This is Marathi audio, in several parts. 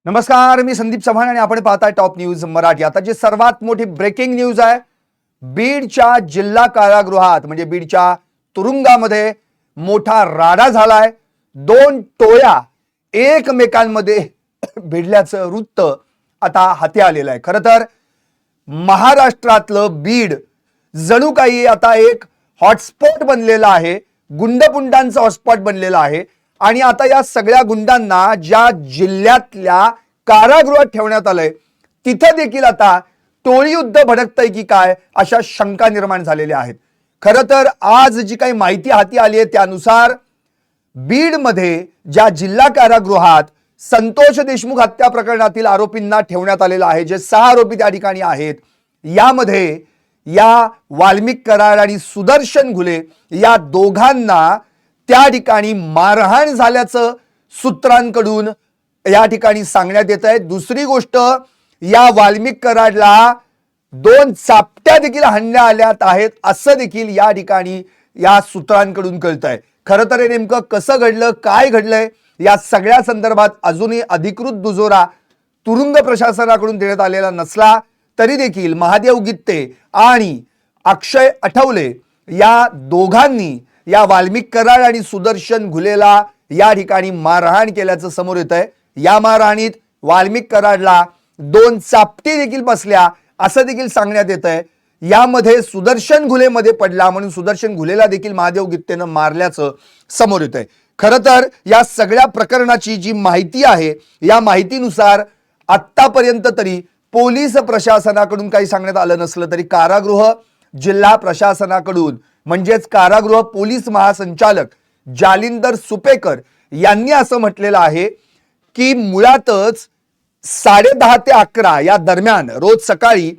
नमस्कार, मी संदीप चव्हाण आणि आपण पाहताय टॉप न्यूज मराठी। आता जी सर्वात मोठी ब्रेकिंग न्यूज आहे, बीडच्या जिल्हा कारागृहात म्हणजे बीडच्या तुरुंगामध्ये मोठा राडा झालाय। दोन टोळ्या एकमेकांमध्ये भिडल्याचं वृत्त आता हाती आलेलं आहे। खरं तर महाराष्ट्रातलं बीड जणू काही आता एक हॉटस्पॉट बनलेला आहे, गुंडपुंडांचा हॉटस्पॉट बनलेला आहे। आणि आता या सगळ्या गुंडांना ज्या जिल्ह्यातल्या कारागृहात ठेवण्यात आलंय तिथे देखील आता टोळी युद्ध भडकतंय की काय अशा शंका निर्माण झालेल्या आहेत। खरं तर आज जी काही माहिती हाती आली आहे त्यानुसार बीड मध्ये ज्या जिल्हा कारागृहात संतोष देशमुख हत्या प्रकरणातील आरोपींना ठेवण्यात आलेलं आहे, जे 6 आरोपी त्या ठिकाणी आहेत, यामध्ये या वाल्मिक कराड आणि सुदर्शन घुले या दोघांना त्या ठिकाणी मारहाण झाल्याचं सूत्रांकडून या ठिकाणी सांगण्यात येत आहे। दुसरी गोष्ट, या वाल्मिक कराडला 2 चापट्या देखील हाणल्या आल्यात आहेत असं देखील या ठिकाणी या सूत्रांकडून कळतंय। खरं तर हे नेमकं कसं घडलं, काय घडलंय, या सगळ्या संदर्भात अजूनही अधिकृत दुजोरा तुरुंग प्रशासनाकडून देण्यात आलेला नसला तरी देखील महादेव गित्ते आणि अक्षय आठवले या दोघांनी या वाल्मिक कराड आणि सुदर्शन घुलेला या ठिकाणी मारहाण केल्याचं समोर येत आहे। या मारहाणीत वाल्मिक कराडला 2 चापटी देखील बसल्या असं देखील सांगण्यात येत आहे। यामध्ये सुदर्शन घुलेमध्ये पडला म्हणून सुदर्शन घुलेला देखील महादेव गित्तेनं मारल्याचं समोर येत आहे। खरं तर या सगळ्या प्रकरणाची जी माहिती आहे या माहितीनुसार आत्तापर्यंत तरी पोलीस प्रशासनाकडून काही सांगण्यात आलं नसलं तरी कारागृह जिल्हा प्रशासनाकडून म्हणजेच कारागृह पोलीस महासंचालक जालिंदर सुपेकर यांनी असं म्हटलेलं आहे की मुळातच 10:30 ते 11 या दरम्यान रोज सकाळी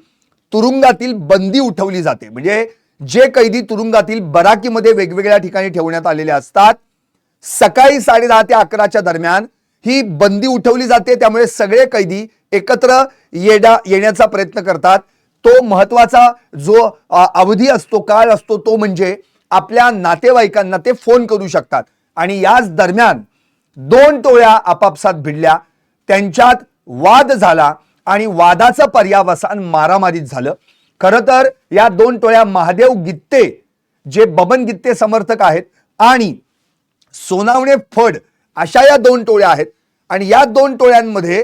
तुरुंगातील बंदी उठवली जाते। म्हणजे जे कैदी तुरुंगातील बराकीमध्ये वेगवेगळ्या ठिकाणी ठेवण्यात आलेले असतात, सकाळी 10:30 ते 11च्या दरम्यान ही बंदी उठवली जाते। त्यामुळे सगळे कैदी एकत्र येण्याचा प्रयत्न करतात। तो महत्वाचा जो अवधी असतो, काळ असतो, तो म्हणजे आपल्या नातेवाईकांना ते फोन करू शकतात। आणि याच दरम्यान 2 टोळ्या आपापसात भिडल्या, त्यांच्यात वाद झाला आणि वादाचं पर्यावसान मारामारीत झालं। खरं तर या 2 टोळ्या महादेव गित्ते जे बबन गित्ते समर्थक आहेत आणि सोनावणे फड अशा या 2 टोळ्या आहेत आणि या 2 टोळ्यांमध्ये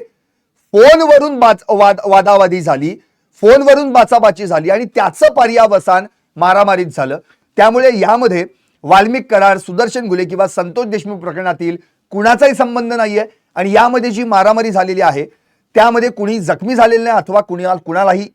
फोनवरून वादावादी झाली, फोनवरून बाचाबाची झाली आणि त्याचं पर्यावसान मारामारीत झालं। त्यामुळे यामध्ये वाल्मिक कराड, सुदर्शन घुले किंवा संतोष देशमुख प्रकरणातील कुणाचाही संबंध नाहीये आणि यामध्ये जी मारामारी झालेली आहे त्यामध्ये कुणी जखमी झालेलं नाही अथवा कुणालाही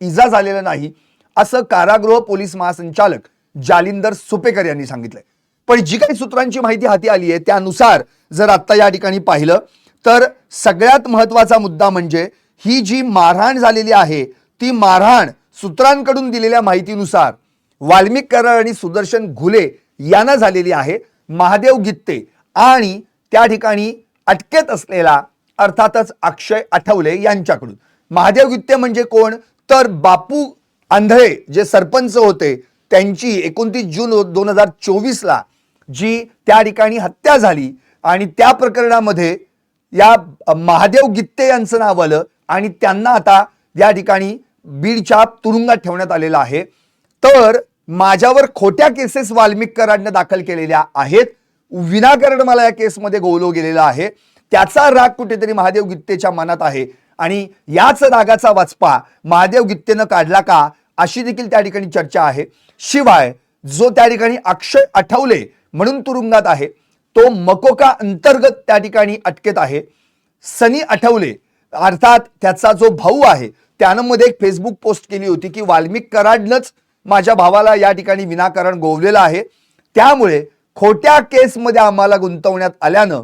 इजा झालेला नाही असं कारागृह पोलीस महासंचालक जालिंदर सुपेकर यांनी सांगितलंय। पण जी काही सूत्रांची माहिती हाती आली आहे त्यानुसार जर आता या ठिकाणी पाहिलं तर सगळ्यात महत्वाचा मुद्दा म्हणजे ही जी मारहाण झालेली आहे ती मारहाण सूत्रांकडून दिलेल्या माहितीनुसार वाल्मिक कराड आणि सुदर्शन घुले यांना झालेली आहे, महादेव गित्ते आणि त्या ठिकाणी अटकेत असलेला अर्थातच अक्षय आठवले यांच्याकडून। महादेव गित्ते म्हणजे कोण तर बापू आंधळे जे सरपंच होते त्यांची 29 जून 2024 ला जी त्या ठिकाणी हत्या झाली आणि त्या प्रकरणामध्ये या महादेव गित्ते यांचं नाव आलं आणि त्यांना आता या ठिकाणी बीडच्या तुरुंगात ठेवण्यात आलेलं आहे। तर माझ्यावर खोट्या केसेस वाल्मिक कराडने दाखल केलेल्या आहेत, विनाकारण मला या केसमध्ये गोवलो गेलेला आहे, त्याचा राग कुठेतरी महादेव गित्तेच्या मनात आहे आणि याच रागाचा वचपा महादेव गित्तेनं काढला का अशी देखील त्या ठिकाणी चर्चा आहे। शिवाय जो त्या ठिकाणी अक्षय आठवले म्हणून तुरुंगात आहे तो मकोका अंतर्गत त्या ठिकाणी अटकेत आहे। सनी आठवले अर्थात त्याचा जो भाऊ आहे त्यानं मध्ये एक फेसबुक पोस्ट केली होती की वाल्मिक कराडनंच माझ्या भावाला या ठिकाणी विनाकारण गोवलेलं आहे, त्यामुळे खोट्या केसमध्ये आम्हाला गुंतवण्यात आल्यानं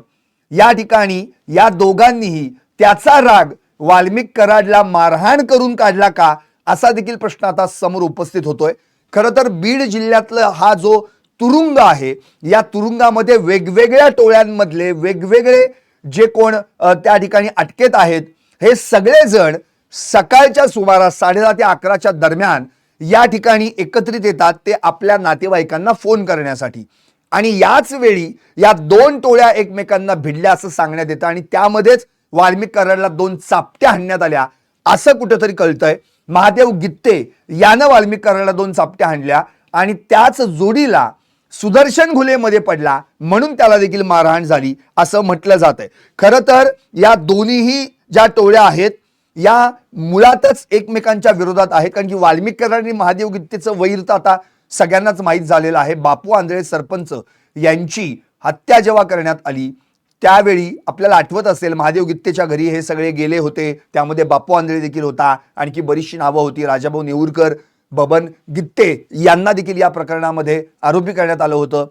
या ठिकाणी या दोघांनीही त्याचा राग वाल्मिक कराडला मारहाण करून काढला का असा देखील प्रश्न आता समोर उपस्थित होतोय। खरं तर बीड जिल्ह्यातला हा जो तुरुंग आहे या तुरुंगामध्ये वेगवेगळ्या टोळ्यांमधले वेगवेगळे जे कोण त्या ठिकाणी अटकेत आहेत हे सगळे जण सकाळच्या सुमारास 10:30 ते 11च्या दरम्यान या ठिकाणी एकत्रित येतात ते आपल्या नातेवाईकांना फोन करण्यासाठी, आणि याच वेळी या दोन टोळ्या एकमेकांना भिडल्या असं सांगण्यात येतं आणि त्यामध्येच वाल्मिक कराडला दोन चापट्या हाणण्यात आल्या असं कुठेतरी कळतंय. महादेव गित्ते यानं वाल्मिक कराडला दोन चापट्या हाणल्या आणि त्याच जोडीला सुदर्शन घुले मध्ये पडला म्हणून त्याला देखील मारहाण झाली असं म्हटलं जात आहे. खरं तर या दोन्हीही ज्या टोळ्या आहेत या मुळातच एकमेकांच्या विरोधात आहेत, कारण की वाल्मिक कराड आणि महादेव गित्तेचं वैर तर आता सगळ्यांनाच माहीत झालेलं आहे. बापू आंधळे सरपंच यांची हत्या जेव्हा करण्यात आली त्यावेळी आपल्याला आठवत असेल महादेव गित्तेच्या घरी हे सगळे गेले होते, त्यामध्ये बापू आंधळे देखील होता, आणखी बरीचशी नावं होती, राजाभाऊ नेऊरकर, बबन गित्ते यांना देखील या प्रकरणामध्ये आरोपी करण्यात आलं होतं.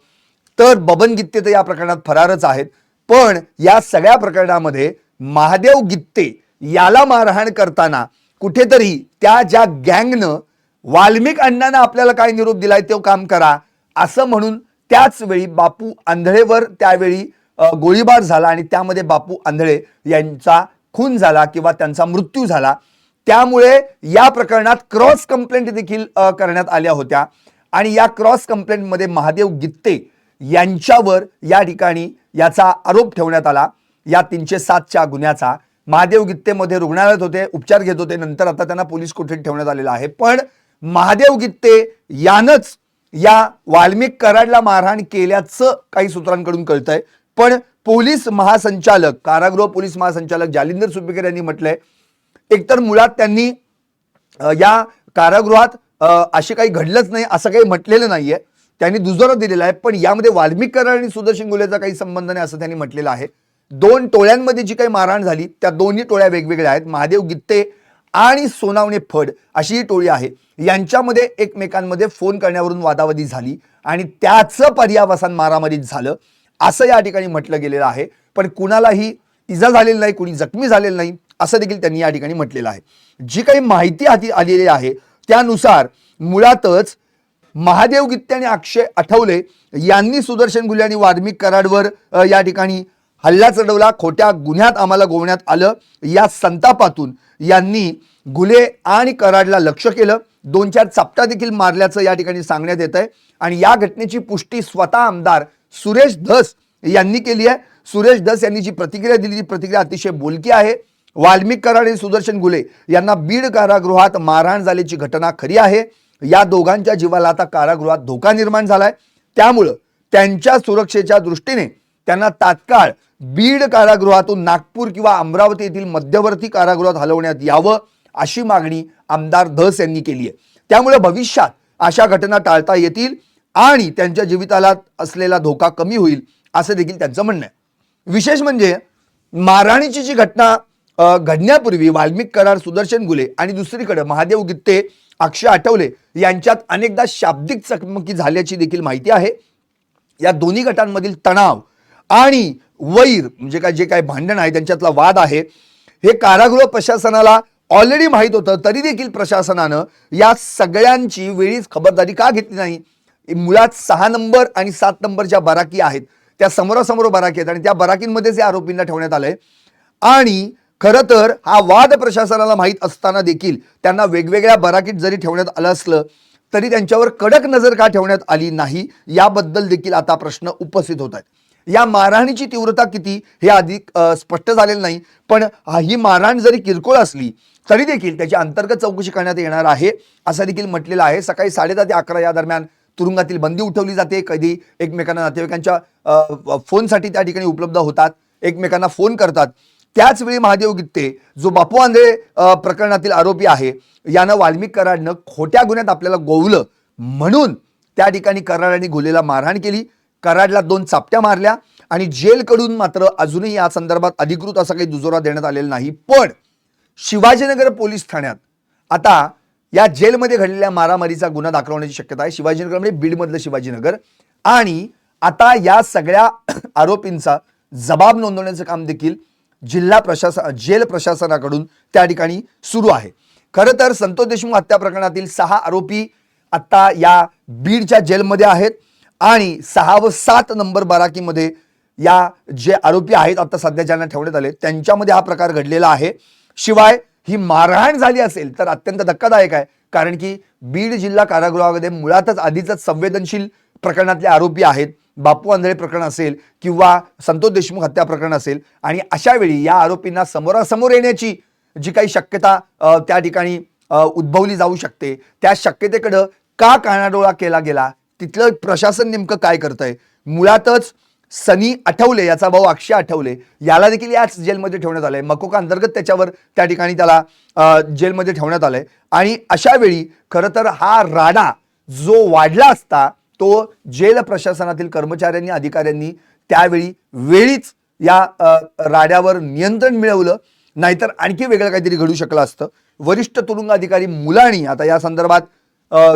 तर बबन गित्ते तर या प्रकरणात फरारच आहेत, पण या सगळ्या प्रकरणामध्ये महादेव गित्ते याला मारहाण करताना कुठेतरी त्या ज्या गँगनं वाल्मिक अण्णांना आपल्याला काय निरोप दिलाय तो काम करा असं म्हणून त्याच वेळी बापू आंधळेवर त्यावेळी गोळीबार झाला आणि त्यामध्ये बापू आंधळे यांचा खून झाला किंवा त्यांचा मृत्यू झाला. त्यामुळे या प्रकरणात क्रॉस कंप्लेंट देखील करण्यात आल्या होत्या आणि या क्रॉस कंप्लेंटमध्ये महादेव गित्ते यांच्यावर या ठिकाणी याचा आरोप ठेवण्यात आला या 307च्या गुन्ह्याचा. महादेव गित्ते मध्ये रुग्णालयात होते, उपचार घेत होते, नंतर आता त्यांना पोलीस कोठडीत ठेवण्यात आलेला आहे. पण महादेव गित्ते यानंच या वाल्मिक कराडला मारहाण केल्याचं काही सूत्रांकडून कळतंय. पण पोलीस महासंचालक, कारागृह पोलीस महासंचालक जालिंदर सुपेकर यांनी म्हटलंय एकतर मुळात त्यांनी या कारागृहात असे काही घडलंच नाही असं काही म्हटलेलं नाहीये, त्यांनी दुजोरा दिलेला आहे. पण यामध्ये वाल्मिक कराड आणि सुदर्शन घुलेचा काही संबंध नाही असं त्यांनी म्हटलेलं आहे. दोन टोळ्यांमध्ये जी काही मारहाण झाली त्या दोन्ही टोळ्या वेगवेगळ्या आहेत. महादेव गित्ते आणि सोनावणे फड अशी ही टोळी आहे, यांच्यामध्ये एकमेकांमध्ये फोन करण्यावरून वादावादी झाली आणि त्याचं पर्यावसान मारामारीत झालं असं या ठिकाणी म्हटलं गेलेलं आहे. पण कुणालाही इजा झालेली नाही, कुणी जखमी झालेलं नाही असं देखील त्यांनी या ठिकाणी म्हटलेलं आहे. जी काही माहिती हाती आलेली आहे त्यानुसार मुळातच महादेव गित्ते आणि अक्षय आठवले यांनी सुदर्शन घुले आणि वाल्मिक कराडवर या ठिकाणी हल्ला चढवला, खोट्या गुन्ह्यात आम्हाला गोवण्यात आलं. या संतापातून यांनी घुले आणि कराडला लक्ष केलं, 2-4 चापटा देखील मारल्याचं या ठिकाणी सांगण्यात येत आहे. आणि या घटनेची पुष्टी स्वतः आमदार सुरेश धस यांनी केली आहे. सुरेश धस यांनी जी प्रतिक्रिया दिली ती प्रतिक्रिया अतिशय बोलकी आहे. वाल्मिक कराड आणि सुदर्शन घुले यांना बीड कारागृहात मारहाण झाल्याची घटना खरी आहे. या दोघांच्या जीवाला आता कारागृहात धोका निर्माण झालाय, त्यामुळं त्यांच्या सुरक्षेच्या दृष्टीने त्यांना तात्काळ बीड कारागृहातून नागपूर किंवा अमरावती येथील मध्यवर्ती कारागृहात हलवण्यात यावं अशी मागणी आमदार धस यांनी केली आहे. त्यामुळे भविष्यात अशा घटना टाळता येतील आणि त्यांच्या जीविताला असलेला धोका कमी होईल असं देखील त्यांचं म्हणणं आहे. विशेष म्हणजे मारहाणीची जी घटना घडण्यापूर्वी वाल्मिक कराड, सुदर्शन घुले आणि दुसरीकडे महादेव गित्ते, अक्षय आठवले यांच्यात अनेकदा शाब्दिक चकमकी झाल्याची देखील माहिती आहे. या दोन्ही गटांमधील तणाव आणि वैर म्हणजे काय जे काही भांडण आहे त्यांच्यातला वाद आहे हे कारागृह प्रशासनाला ऑलरेडी माहीत होतं, तरी देखील प्रशासनानं या सगळ्यांची वेळीच खबरदारी का घेतली नाही. मुळात 6 नंबर आणि 7 नंबरच्या बराकी आहेत त्या समोरासमोर बराकी आहेत आणि त्या बराकींमध्येच या आरोपींना ठेवण्यात आलंय. आणि खरं तर हा वाद प्रशासनाला माहीत असताना देखील त्यांना वेगवेगळ्या बराकीत जरी ठेवण्यात आलं असलं तरी त्यांच्यावर कडक नजर का ठेवण्यात आली नाही याबद्दल देखील आता प्रश्न उपस्थित होत आहेत. या मारहाणीची तीव्रता किती हे अधिक स्पष्ट झालेलं नाही, पण ही मारहाण जरी किरकोळ असली तरी देखील त्याची अंतर्गत चौकशी करण्यात येणार आहे असं देखील म्हटलेलं आहे. सकाळी 10:30 ते 11 या दरम्यान तुरुंगातील बंदी उठवली जाते. कधी एकमेकांना नातेवाईकांच्या फोनसाठी त्या ठिकाणी उपलब्ध होतात, एकमेकांना फोन करतात. त्याच वेळी महादेव गित्ते जो बापू आंधळे प्रकरणातील आरोपी आहे यानं वाल्मिक कराडनं खोट्या गुन्ह्यात आपल्याला गोवलं म्हणून त्या ठिकाणी कराड आणि घुलेला मारहाण केली. कराडला 2 चापट्या मारल्या आणि जेलकडून मात्र अजूनही या संदर्भात अधिकृत असा काही दुजोरा देण्यात आलेला नाही. पण शिवाजीनगर पोलीस ठाण्यात आता या जेलमध्ये घडलेल्या मारामारीचा गुन्हा दाखल होण्याची शक्यता आहे. शिवाजीनगर म्हणजे बीडमधलं शिवाजीनगर. आणि आता या सगळ्या आरोपींचा जबाब नोंदवण्याचं काम देखील जिल्हा प्रशासन जेल प्रशासनाकडून त्या ठिकाणी सुरू आहे. खरं तर संतोष देशमुख हत्या प्रकरणातील 6 आरोपी आता या बीडच्या जेलमध्ये आहेत आणि 6 व 7 नंबर बाराकीमध्ये या जे आरोपी आहेत आता सध्या ज्यांना ठेवण्यात आले त्यांच्यामध्ये हा प्रकार घडलेला आहे. शिवाय ही मारहाण झाली असेल तर अत्यंत धक्कादायक आहे, कारण की बीड जिल्हा कारागृहामध्ये मुळातच आधीच संवेदनशील प्रकरणातले आरोपी आहेत. बापू आंधळे प्रकरण असेल किंवा संतोष देशमुख हत्या प्रकरण असेल, आणि अशा वेळी या आरोपींना समोरासमोर येण्याची जी काही शक्यता त्या ठिकाणी उद्भवली जाऊ शकते, त्या शक्यतेकडे का कानाडोळा केला गेला, तिथलं प्रशासन नेमकं काय करतंय? मुळातच सनी आठवले, याचा भाऊ अक्षय आठवले, याला देखील याच जेलमध्ये ठेवण्यात आलंय. मकोका अंतर्गत त्याच्यावर त्या ठिकाणी त्याला जेलमध्ये ठेवण्यात आलंय. आणि अशा वेळी खरं तर हा राडा जो वाढला असता तो जेल प्रशासनातील कर्मचाऱ्यांनी, अधिकाऱ्यांनी त्यावेळी वेळीच या राड्यावर नियंत्रण मिळवलं, नाहीतर आणखी वेगळं काहीतरी घडू शकलं असतं. वरिष्ठ तुरुंग अधिकारी मुलाणी आता या संदर्भात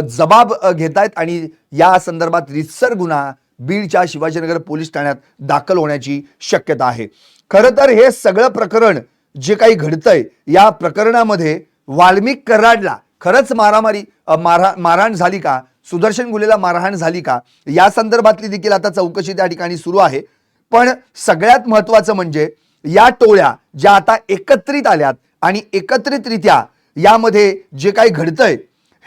जबाब घेत आहेत आणि या संदर्भात रितसर गुन्हा बीडच्या शिवाजीनगर पोलीस ठाण्यात दाखल होण्याची शक्यता आहे. खरं तर हे सगळं प्रकरण जे काही घडतंय, या प्रकरणामध्ये वाल्मिक कराडला खरंच मारहाण झाली का, सुदर्शन गुलेला मारहाण झाली का, या संदर्भातली देखील आता चौकशी त्या ठिकाणी सुरू आहे. पण सगळ्यात महत्त्वाचं म्हणजे या टोळ्या ज्या आता एकत्रित आल्यात आणि एकत्रितरित्या यामध्ये जे काही घडतंय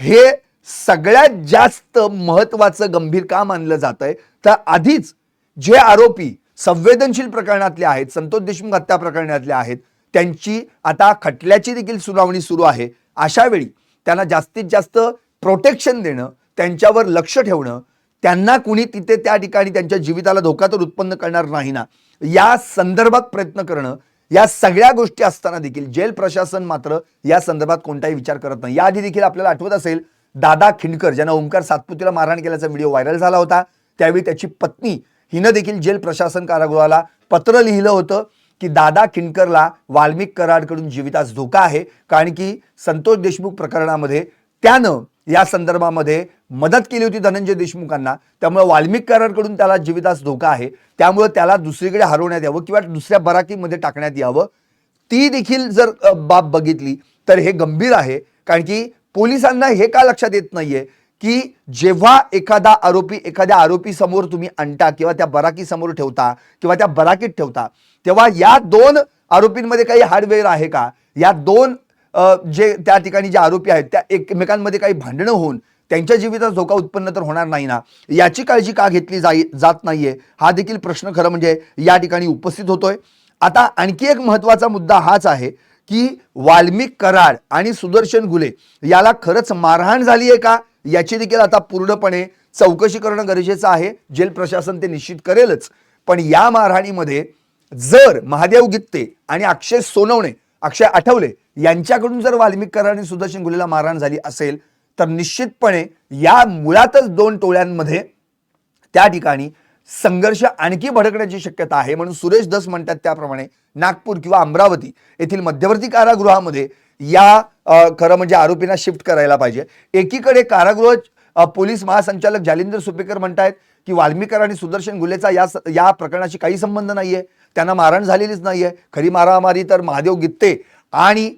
हे सगळ्यात जास्त महत्त्वाचं गंभीर का मानलं जातंय, तर आधीच जे आरोपी संवेदनशील प्रकरणातले आहेत, संतोष देशमुख हत्या प्रकरणातले आहेत, त्यांची आता खटल्याची देखील सुनावणी सुरू आहे. अशा वेळी त्यांना जास्तीत जास्त प्रोटेक्शन देणं, त्यांच्यावर लक्ष ठेवणं, त्यांना कुणी तिथे त्या ठिकाणी त्यांच्या जीविताला धोका तर उत्पन्न करणार नाही ना, या संदर्भात प्रयत्न करणं, या सगळ्या गोष्टी असताना देखील जेल प्रशासन मात्र या संदर्भात कोणताही विचार करत नाही. याआधी देखील आपल्याला आठवत असेल, दादा खिंडकर ज्यांना ओंकार सातपुतेला मारहाण केल्याचा व्हिडिओ व्हायरल झाला होता, त्यावेळी त्याची पत्नी हिनं देखील जेल प्रशासन कारागृहाला पत्र लिहिलं होतं की दादा खिंडकरला वाल्मिक कराडकडून जीवितास धोका आहे, कारण की संतोष देशमुख प्रकरणामध्ये त्यानं या संदर्भामध्ये मदत केली होती धनंजय देशमुखांना, त्यामुळे वाल्मिक कराडकडून त्याला जीवितास धोका आहे, त्यामुळे त्याला दुसरीकडे हरवण्यात यावं किंवा दुसऱ्या बराकीमध्ये टाकण्यात यावं. ती देखील जर बाब बघितली तर हे गंभीर आहे, कारण की पोलिसांना हे का लक्षात येत नाहीये की जेव्हा एखादा आरोपी एखाद्या आरोपी समोर तुम्ही आणता किंवा त्या बराकी समोर ठेवता किंवा त्या बराकीत ठेवता, तेव्हा या दोन आरोपींमध्ये काही हार्डवेअर आहे का, या दोन जे त्या ठिकाणी जे आरोपी आहेत त्या एकमेकांमध्ये काही भांडणं होऊन त्यांच्या जीवितास धोका उत्पन्न तर होणार नाही ना, याची काळजी का घेतली जात नाहीये, हा देखील प्रश्न खरं म्हणजे या ठिकाणी उपस्थित होतोय. आता आणखी एक महत्त्वाचा मुद्दा हाच आहे की वाल्मिक कराड आणि सुदर्शन गुले याला खरंच मारहाण झाली आहे का, याची देखील आता पूर्णपणे चौकशी करणं गरजेचं आहे. जेल प्रशासन ते निश्चित करेलच, पण या मारहाणीमध्ये जर महादेव गित्ते आणि अक्षय आठवले यांच्याकडून जर वाल्मिक कराड आणि सुदर्शन गुलेला मारहाण झाली असेल तर निश्चितपणे या मुळातच दोन टोळ्यांमध्ये त्या ठिकाणी संघर्ष आणखी भडकण्याची शक्यता आहे. म्हणून सुरेश धस म्हणतात त्याप्रमाणे नागपूर किंवा अमरावती येथील मध्यवर्ती कारागृहामध्ये या खरं म्हणजे आरोपींना शिफ्ट करायला पाहिजे. एकीकडे कारागृह पोलीस महासंचालक जालिंदर सुपेकर म्हणतायत की वाल्मिक कराड आणि सुदर्शन गुलेचा या प्रकरणाशी काही संबंध नाहीये, त्यांना मारहाण झालेलीच नाहीये. खरी मारामारी तर महादेव गित्ते आणि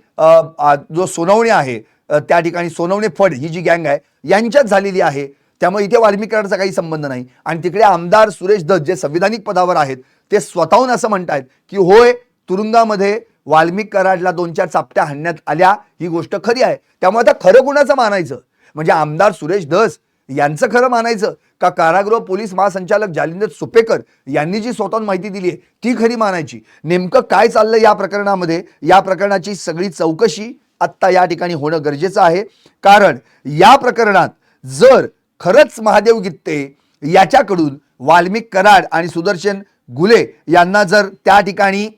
जो सोनवणे आहे त्या ठिकाणी सोनवणे फड ही जी गँग आहे यांच्यात झालेली आहे, त्यामुळे इथे वाल्मिक कराडचा काही संबंध नाही. आणि तिकडे आमदार सुरेश धस जे संविधानिक पदावर आहेत ते स्वतःहून असं म्हणतायत की होय, तुरुंगामध्ये वाल्मिक कराडला 2-4 चापट्या हाणण्यात आल्या, ही गोष्ट खरी आहे. त्यामुळे आता खरं कुणाचं मानायचं, म्हणजे आमदार सुरेश धस यांचं खरं मानायचं का कारागृह पोलीस महासंचालक जालिंदर सुपेकर यांनी जी स्वतःहून माहिती दिली आहे ती खरी मानायची? नेमकं काय चाललं या प्रकरणामध्ये, या प्रकरणाची सगळी चौकशी आत्ता या ठिकाणी होणं गरजेचं आहे. कारण या प्रकरणात जर खरंच महादेव गित्ते याच्याकडून वाल्मिक कराड आणि सुदर्शन गुले यांना जर त्या ठिकाणी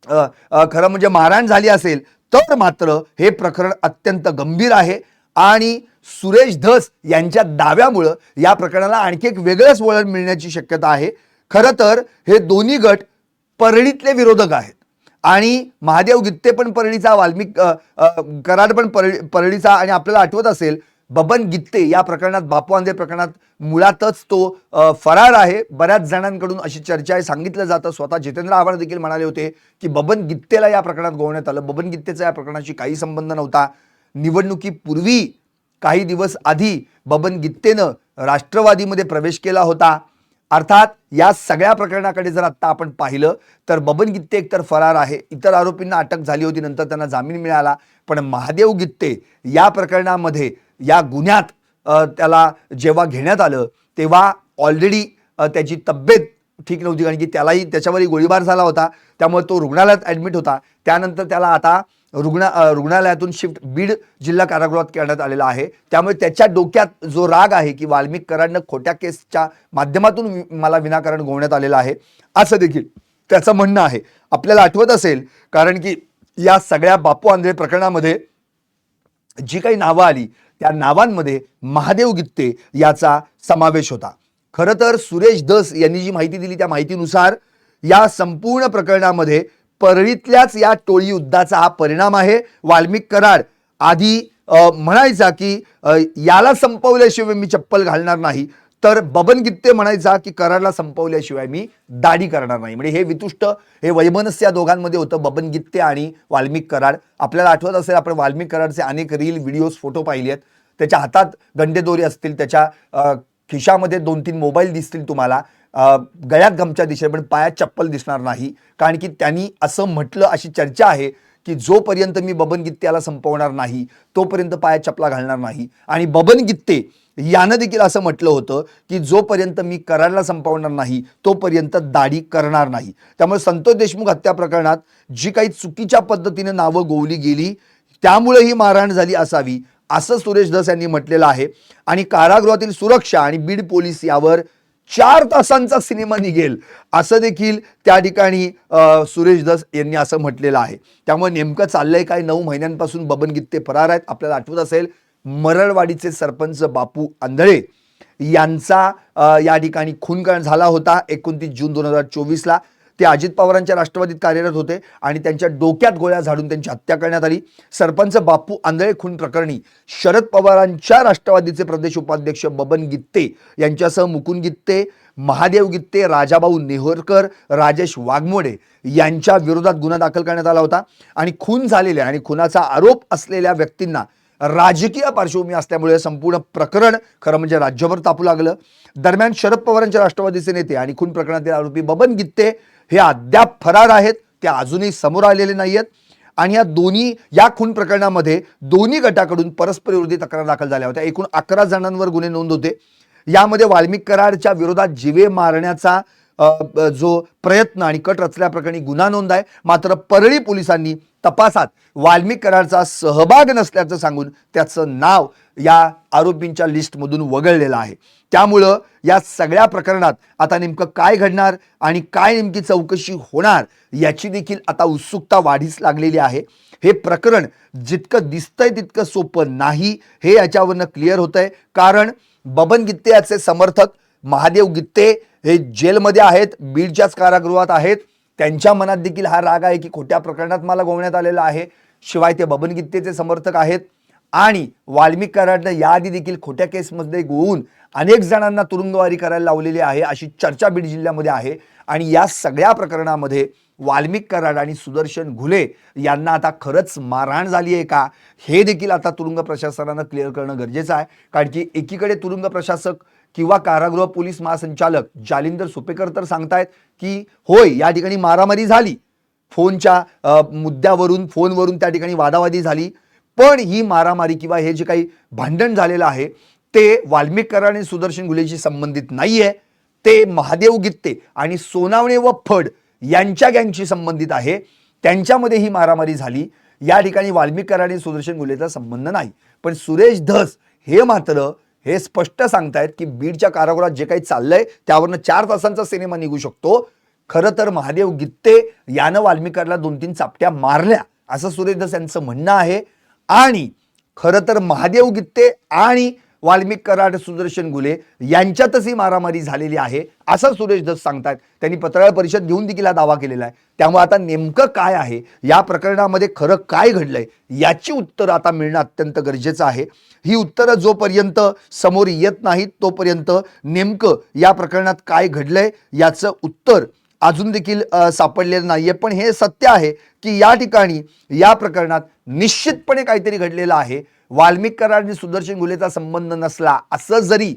खरं म्हणजे मारहाण झाली असेल तर मात्र हे प्रकरण अत्यंत गंभीर आहे आणि सुरेश धस यांच्या दाव्यामुळं या प्रकरणाला आणखी एक वेगळंच वळण मिळण्याची शक्यता आहे. खरं तर हे दोन्ही गट परळीतले विरोधक आहेत आणि महादेव गित्ते पण परळीचा, वाल्मिक कराड पण परळीचा. आणि आपल्याला आठवत असेल बबन गित्ते या प्रकरणात, बापू आंधळे प्रकरणात मुळातच तो फरार आहे. बऱ्याच जणांकडून अशी चर्चा आहे, सांगितलं जातं. स्वतः जितेंद्र आव्हाड देखील म्हणाले होते की बबन गित्तेला या प्रकरणात गोवण्यात आलं. बबन गित्तेचा या प्रकरणाशी काही संबंध नव्हता. निवडणुकीपूर्वी काही दिवस आधी बबन गित्तेनं राष्ट्रवादीमध्ये प्रवेश केला होता अर्थात या सगळ्या प्रकरणाकडे जर आता आपण पाहिलं तर बबन गित्ते एकतर फरार आहे, इतर आरोपींना अटक झाली होती, नंतर त्यांना जामीन मिळाला, पण महादेव गित्ते या प्रकरणामध्ये या गुन्ह्यात त्याला जेव्हा घेण्यात आलं तेव्हा ऑलरेडी त्याची तब्येत ठीक नव्हती, कारण की त्यालाही त्याच्यावरही गोळीबार झाला होता, त्यामुळे तो रुग्णालयात ॲडमिट होता. त्यानंतर त्याला आता रुग्णालयातून शिफ्ट बीड जिल्हा कारागृहात करण्यात आलेला आहे. त्यामुळे त्याच्या डोक्यात जो राग आहे की वाल्मिक कराडनं खोट्या केसच्या माध्यमातून मला विनाकारण गोवण्यात आलेला आहे, असं देखील त्याचं म्हणणं आहे. आपल्याला आठवत असेल, कारण की या सगळ्या बापू आंधळे प्रकरणामध्ये जी काही नावं आली त्या नावांमध्ये महादेव गित्ते याचा समावेश होता. खरं तर सुरेश धस यांनी जी माहिती दिली त्या माहितीनुसार या संपूर्ण प्रकरणामध्ये परळीतल्याच या टोळी युद्धाचा हा परिणाम आहे. वाल्मिक कराड आधी म्हणायचा की याला संपवल्याशिवाय मी चप्पल घालणार नाही, तर बबन गित्ते म्हणायचा की कराडला संपवल्याशिवाय मी दाढी करणार नाही. म्हणजे हे वितुष्ट, हे वैमनस्य या दोघांमध्ये होतं, बबन गित्ते आणि वाल्मिक कराड. आपल्याला आठवत असेल, आपण वाल्मिक कराडचे अनेक रील व्हिडिओज फोटो पाहिले आहेत. त्याच्या हातात गंडेदोरी असतील, त्याच्या खिशामध्ये 2-3 मोबाईल दिसतील तुम्हाला, गळ्यात गमच्या दिसेल, पण पायात चप्पल दिसणार नाही. कारण की त्यांनी असं म्हटलं, अशी चर्चा आहे की जोपर्यंत मी बबन गित्ते याला संपवणार नाही तोपर्यंत पायात चपला घालणार नाही. आणि बबन गित्ते यानं देखील असं म्हटलं होतं की जोपर्यंत मी कराडला संपवणार नाही तोपर्यंत दाढी करणार नाही. त्यामुळे संतोष देशमुख हत्या प्रकरणात जी काही चुकीच्या पद्धतीने नावं गोवली गेली त्यामुळे ही मारहाण झाली असावी, असं सुरेश धस यांनी म्हटलेलं आहे. आणि कारागृहातील सुरक्षा आणि बीड पोलीस यावर 4 तासांचा सिनेमा निघेल, असं देखील त्या ठिकाणी सुरेश धस यांनी असं म्हटलेलं आहे. त्यामुळे नेमकं चाललंय काय? 9 महिन्यांपासून बबन गित्ते फरार आहेत. आपल्याला आठवत असेल, मरळवाडीचे सरपंच बापू आंधळे यांचा या ठिकाणी खून झाला होता 29 जून 2024ला. ते अजित पवारांच्या राष्ट्रवादीत कार्यरत होते आणि त्यांच्या डोक्यात गोळ्या झाडून त्यांची हत्या करण्यात आली. सरपंच बापू आंधळे खून प्रकरणी शरद पवारांच्या राष्ट्रवादीचे प्रदेश उपाध्यक्ष बबन गित्ते यांच्यासह मुकुंद गित्ते, महादेव गित्ते, राजाभाऊ नेहरकर, राजेश वाघमोडे यांच्या विरोधात गुन्हा दाखल करण्यात आला होता. आणि खून झालेल्या आणि खुनाचा आरोप असलेल्या व्यक्तींना राजकीय पार्श्वभूमी असल्यामुळे संपूर्ण प्रकरण खरं म्हणजे राज्यभर तापू लागलं. दरम्यान शरद पवारांच्या राष्ट्रवादीचे नेते आणि खून प्रकरणातील आरोपी बबन गित्ते हे अद्याप फरार आहेत, ते अजूनही समोर आलेले नाहीयेत. आणि या खून प्रकरणामध्ये दोन्ही गटाकडून परस्पर विरोधी तक्रार दाखल झाल्या होत्या. एकूण 11 जणांवर गुन्हे नोंद होते. यामध्ये वाल्मिक कराडच्या विरोधात जीवे मारण्याचा जो प्रयत्न आणि कट रचल्याप्रकरणी गुन्हा नोंद आहे. मात्र परळी पोलिसांनी तपासात वाल्मिक कराडचा सहभाग नसल्याचं सांगून त्याचं नाव या आरोपींच्या लिस्टमधून वगळलेलं आहे. त्यामुळं या सगळ्या प्रकरणात आता नेमकं काय घडणार आणि काय नेमकी चौकशी होणार याची देखील आता उत्सुकता वाढीस लागलेली आहे. हे प्रकरण जितकं दिसतंय तितकं सोपं नाही, हे याच्यावरनं क्लिअर होतंय. कारण बबन गित्ते याचे समर्थक महादेव गित्ते हे जेलमध्ये आहेत, बीडच्याच कारागृहात आहेत. त्यांच्या मनात देखील हा राग आहे की खोट्या प्रकरणात मला गोवण्यात आलेला आहे. शिवाय ते बबन गित्तेचे समर्थक आहेत आणि वाल्मिक कराडनं याआधी देखील खोट्या केसमध्ये गोवून अनेक जणांना तुरुंगवारी करायला लावलेली आहे, अशी चर्चा बीड जिल्ह्यामध्ये आहे. आणि या सगळ्या प्रकरणामध्ये वाल्मिक कराड आणि सुदर्शन घुले यांना आता खरंच मारहाण झाली आहे का, हे देखील आता तुरुंग प्रशासनानं क्लिअर करणं गरजेचं आहे. कारण की एकीकडे तुरुंग प्रशासक किंवा कारागृह पोलीस महासंचालक जालिंदर सुपेकर तर सांगतायत की होय या ठिकाणी मारामारी झाली, फोनच्या मुद्द्यावरून फोनवरून त्या ठिकाणी वादावादी झाली, पण ही मारामारी किंवा हे जे काही भांडण झालेलं आहे ते वाल्मिक कराड आणि सुदर्शन घुलेशी संबंधित नाहीये. ते महादेव गित्ते आणि सोनावणे व फड यांच्या गँगशी संबंधित आहे. त्यांच्यामध्ये ही मारामारी झाली. या ठिकाणी वाल्मिक कराड आणि सुदर्शन घुलेचा संबंध नाही. पण सुरेश धस हे मात्र हे स्पष्ट सांगतायत की बीडच्या कारागृहात जे काही चाललंय त्यावरनं 4 तासांचा सिनेमा निघू शकतो. खरं तर महादेव गित्ते यानं वाल्मिक कराडला 2-3 चापट्या मारल्या असं सुरेश धस यांचं म्हणणं आहे. आणि खरं तर महादेव गित्ते आणि वाल्मिक कराड सुदर्शन घुले यांच्यातच ही मारामारी झालेली आहे असं सुरेश धस सांगतात. त्यांनी पत्रकार परिषद घेऊन देखील हा दावा केलेला आहे. त्यामुळे आता नेमकं काय आहे या प्रकरणामध्ये, खरं काय घडलंय याची उत्तरं आता मिळणं अत्यंत गरजेचं आहे. ही उत्तरं जोपर्यंत समोर येत नाहीत तोपर्यंत नेमकं या प्रकरणात काय घडलंय याचं उत्तर अजून देखील सापडलेलं नाहीये. पण हे सत्य आहे की या ठिकाणी या प्रकरणात निश्चितपणे काहीतरी घडलेलं आहे. वाल्मिक कराड आणि सुदर्शन घुलेचा संबंध नसला असं जरी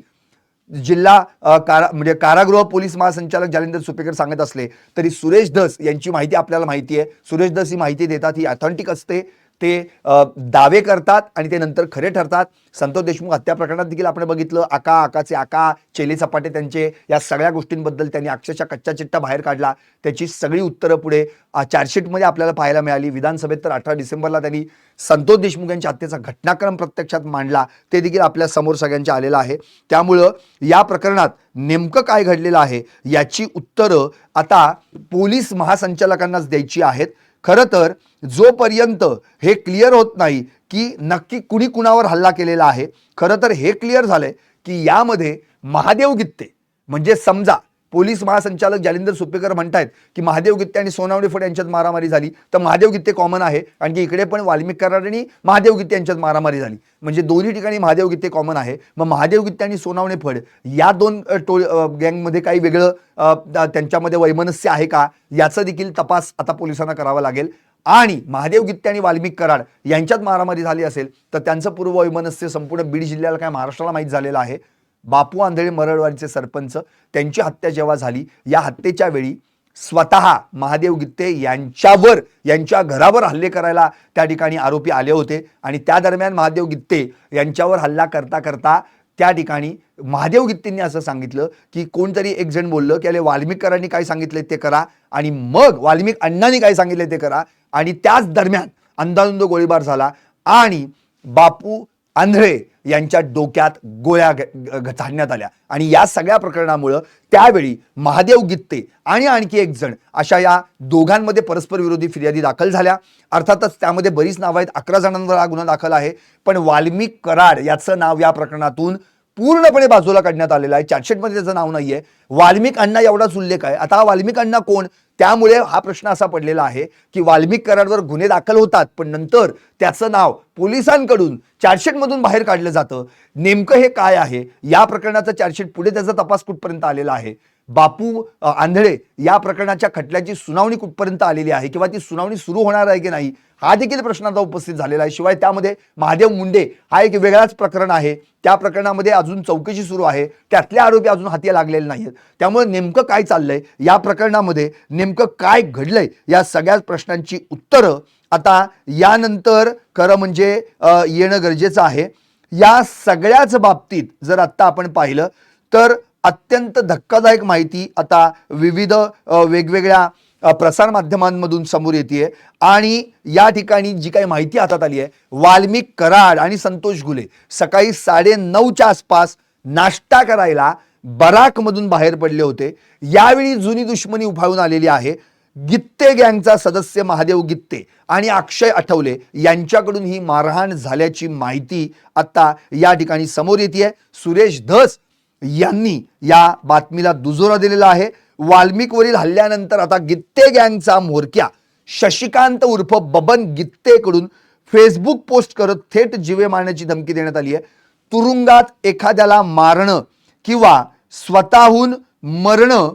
जिल्हा म्हणजे कारागृह पोलीस महासंचालक जालिंदर सुपेकर सांगत असले तरी सुरेश धस यांची माहिती आपल्याला माहिती आहे. सुरेश धस ही माहिती देतात, ही ऑथेंटिक असते. ते दावे करतात आणि ते नंतर खरे ठरतात. संतोष देशमुख हत्या प्रकरणात देखील आपण बघितलं, आकाचे आका, चेले सपाटे त्यांचे, या सगळ्या गोष्टींबद्दल त्यांनी अक्षरशः कच्चा चिट्टा बाहेर काढला. त्याची सगळी उत्तरं पुढे चार्जशीटमध्ये आपल्याला पाहायला मिळाली. विधानसभेत तर 18 डिसेंबरला त्यांनी संतोष देशमुख यांच्या हत्येचा घटनाक्रम प्रत्यक्षात मांडला, ते देखील आपल्या समोर सगळ्यांच्या आलेलं आहे. त्यामुळं या प्रकरणात नेमकं काय घडलेलं आहे याची उत्तरं आता पोलीस महासंचालकांनाच द्यायची आहेत. खरं तर जोपर्यंत हे क्लिअर होत नाही की नक्की कुणी कुणावर हल्ला केलेला आहे, खरं तर हे क्लिअर झालंय की यामध्ये महादेव गित्ते, म्हणजे समजा पोलीस महासंचालक जालिंदर सुपेकर म्हणतायत की महादेव गित्ते आणि सोनावणे फड यांच्यात मारामारी झाली, तर महादेव गित्ते कॉमन आहे. आणि इकडे पण वाल्मिक कराड आणि महादेव गित्ते यांच्यात मारामारी झाली, म्हणजे दोन्ही ठिकाणी महादेव गित्ते कॉमन आहे. मग महादेव गित्ते आणि सोनावणे फड या दोन गँगमध्ये काही वेगळं त्यांच्यामध्ये वैमनस्य आहे का, याचा देखील तपास आता पोलिसांना करावा लागेल. आणि महादेव गित्ते आणि वाल्मिक कराड यांच्यात मारामारी झाली असेल तर त्यांचं पूर्व वैमनस्य संपूर्ण बीड जिल्ह्याला काय महाराष्ट्राला माहीत झालेलं आहे. बापू आंधळे मरळवाडीचे सरपंच, त्यांची हत्या जेव्हा झाली, या हत्येच्या वेळी स्वतः महादेव गित्ते यांच्यावर, यांच्या घरावर हल्ले करायला त्या ठिकाणी आरोपी आले होते. आणि त्या दरम्यान महादेव गित्ते यांच्यावर हल्ला करता करता त्या ठिकाणी महादेव गित्तेंनी असं सांगितलं की कोणतरी एक जण बोललं की अरे वाल्मिक कराडांनी काय सांगितलं ते करा, आणि मग वाल्मिक अण्णांनी काय सांगितलं ते करा. आणि त्याच दरम्यान अंधाधुंद गोळीबार झाला आणि बापू आंधळे यांच्या डोक्यात गोळ्या झाडण्यात आल्या. आणि या सगळ्या प्रकरणामुळं त्यावेळी महादेव गित्ते आणि आणखी एक जण अशा या दोघांमध्ये परस्पर विरोधी फिर्यादी दाखल झाल्या. अर्थातच त्यामध्ये बरीच नावं आहेत, 11 जणांवर हा गुन्हा दाखल आहे. पण वाल्मिक कराड याचं नाव या प्रकरणातून पूर्णपणे बाजूला काढण्यात आलेलं आहे. चार्जशीटमध्ये त्याचं नाव नाहीये. वाल्मिक अण्णा एवढाच उल्लेख आहे. आता वाल्मिक अण्णा कोण, त्यामुळे हा प्रश्न असा पडलेला आहे की वाल्मिक कराडवर गुन्हे दाखल होतात पण नंतर त्याचं नाव पोलिसांकडून चार्जशीटमधून बाहेर काढलं जातं. नेमकं हे काय आहे, या प्रकरणाचं चार्जशीट पुढे त्याचा तपास कुठपर्यंत आलेला आहे, बापू आंधळे या प्रकरणाच्या खटल्याची सुनावणी कुठपर्यंत आलेली आहे किंवा ती सुनावणी सुरू होणार आहे की नाही, हा देखील प्रश्न आता उपस्थित झालेला आहे. शिवाय त्यामध्ये महादेव मुंडे हा एक वेगळाच प्रकरण आहे. त्या प्रकरणामध्ये अजून चौकशी सुरू आहे, त्यातले आरोपी अजून हाती लागलेले नाहीत. त्यामुळे नेमकं काय चाललंय या प्रकरणामध्ये, नेमकं काय घडलंय, या सगळ्या प्रश्नांची उत्तरं आता यानंतर खरं म्हणजे येणं गरजेचं आहे. या सगळ्याच बाबतीत जर आत्ता आपण पाहिलं तर अत्यंत धक्कादायक माहिती आता विविध वेगवेगळ्या प्रसार माध्यमांमधून समोर येते. आणि या ठिकाणी जी काही माहिती हातात आली आहे, वाल्मिक कराड आणि संतोष घुले सकाळी 9:30च्या आसपास नाश्ता करायला बराकमधून बाहेर पडले होते. यावेळी जुनी दुश्मनी उफाळून आलेली आहे. गित्ते गँगचा सदस्य महादेव गित्ते आणि अक्षय आठवले यांच्याकडून ही मारहाण झाल्याची माहिती आता या ठिकाणी समोर येते. सुरेश धस यांनी या बातमीला दुजोरा दिलेला आहे. वाल्मिकवरील हल्ल्यानंतर आता गित्ते गँगचा म्होरक्या शशिकांत उर्फ बबन गित्तेकडून फेसबुक पोस्ट करत थेट जीवे मारण्याची धमकी देण्यात आली आहे. तुरुंगात एखाद्याला मारणं किंवा स्वतःहून मरणं,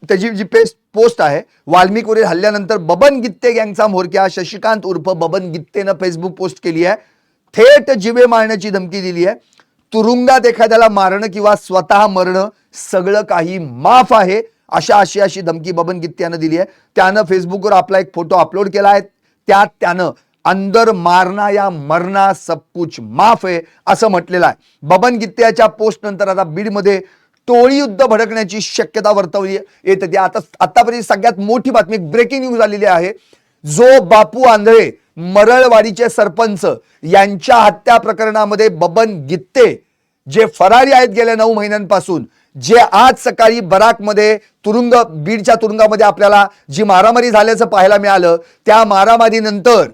त्याची जी पोस्ट आहे, वाल्मिकवरील हल्ल्यानंतर बबन गित्ते गँगचा म्होरक्या शशिकांत उर्फ बबन गित्तेनं फेसबुक पोस्ट केली आहे. थेट जीवे मारण्याची धमकी दिली आहे. तुरुंगात एखाद्याला मारणं किंवा स्वतः मरणं सगळं काही माफ आहे, अशी धमकी बबन गित्ते यानं दिली आहे. त्यानं फेसबुकवर आपला एक फोटो अपलोड केला आहे. त्यात त्यानं अंदर मारना या मरना सब कुछ माफ आहे असं म्हटलेलं आहे. बबन गित्ते याच्या पोस्ट नंतर आता बीडमध्ये टोळी युद्ध भडकण्याची शक्यता वर्तवली येत होती. आतापर्यंत सगळ्यात मोठी बातमी, ब्रेकिंग न्यूज आलेली आहे. जो बापू आंधळे मरळवाडीचे सरपंच यांच्या हत्या प्रकरणामध्ये बबन गित्ते जे फरारी आहेत गेल्या 9 महिन्यांपासून, जे आज सकाळी बराकमध्ये बीडच्या तुरुंगामध्ये आपल्याला जी मारामारी झाल्याचं पाहायला मिळालं, त्या मारामारीनंतर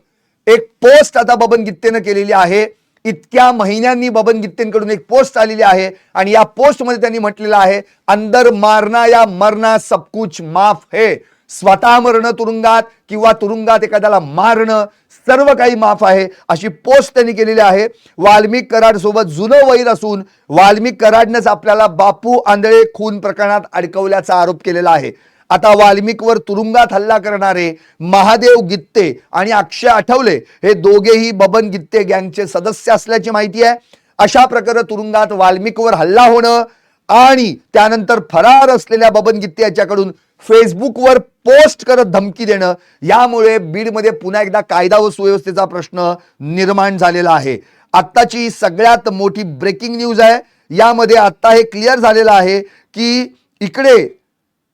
एक पोस्ट आता बबन गित्तेनं केलेली आहे. इतक्या महिन्यांनी बबन गित्तेंकडून एक पोस्ट आलेली आहे आणि या पोस्ट मध्ये त्यांनी म्हटलेलं आहे, अंदर मारना या मरना सब कुछ माफ है. स्वतः मरणं तुरुंगात किंवा तुरुंगात एखाद्याला मारणं सर्व काही माफ आहे, अशी पोस्ट त्यांनी केलेली आहे. वाल्मिक कराड सोबत जुनं वैर असून वाल्मिक कराडनंच आपल्याला बापू आंधळे खून प्रकरणात अडकवल्याचा आरोप केलेला आहे. आता वाल्मिकवर तुरुंगात हल्ला करणारे महादेव गित्ते आणि अक्षय आठवले हे दोघेही बबन गित्ते गँगचे सदस्य असल्याची माहिती आहे. अशा प्रकारे तुरुंगात वाल्मिकवर हल्ला होणं आणि त्यानंतर फरार असलेल्या बबन गित्ते याच्याकडून फेसबुकवर पोस्ट करत धमकी देणं, यामुळे बीडमध्ये पुन्हा एकदा कायदा व सुव्यवस्थेचा प्रश्न निर्माण झालेला आहे. आत्ताची सगळ्यात मोठी ब्रेकिंग न्यूज आहे. यामध्ये आता हे क्लिअर झालेलं आहे की इकडे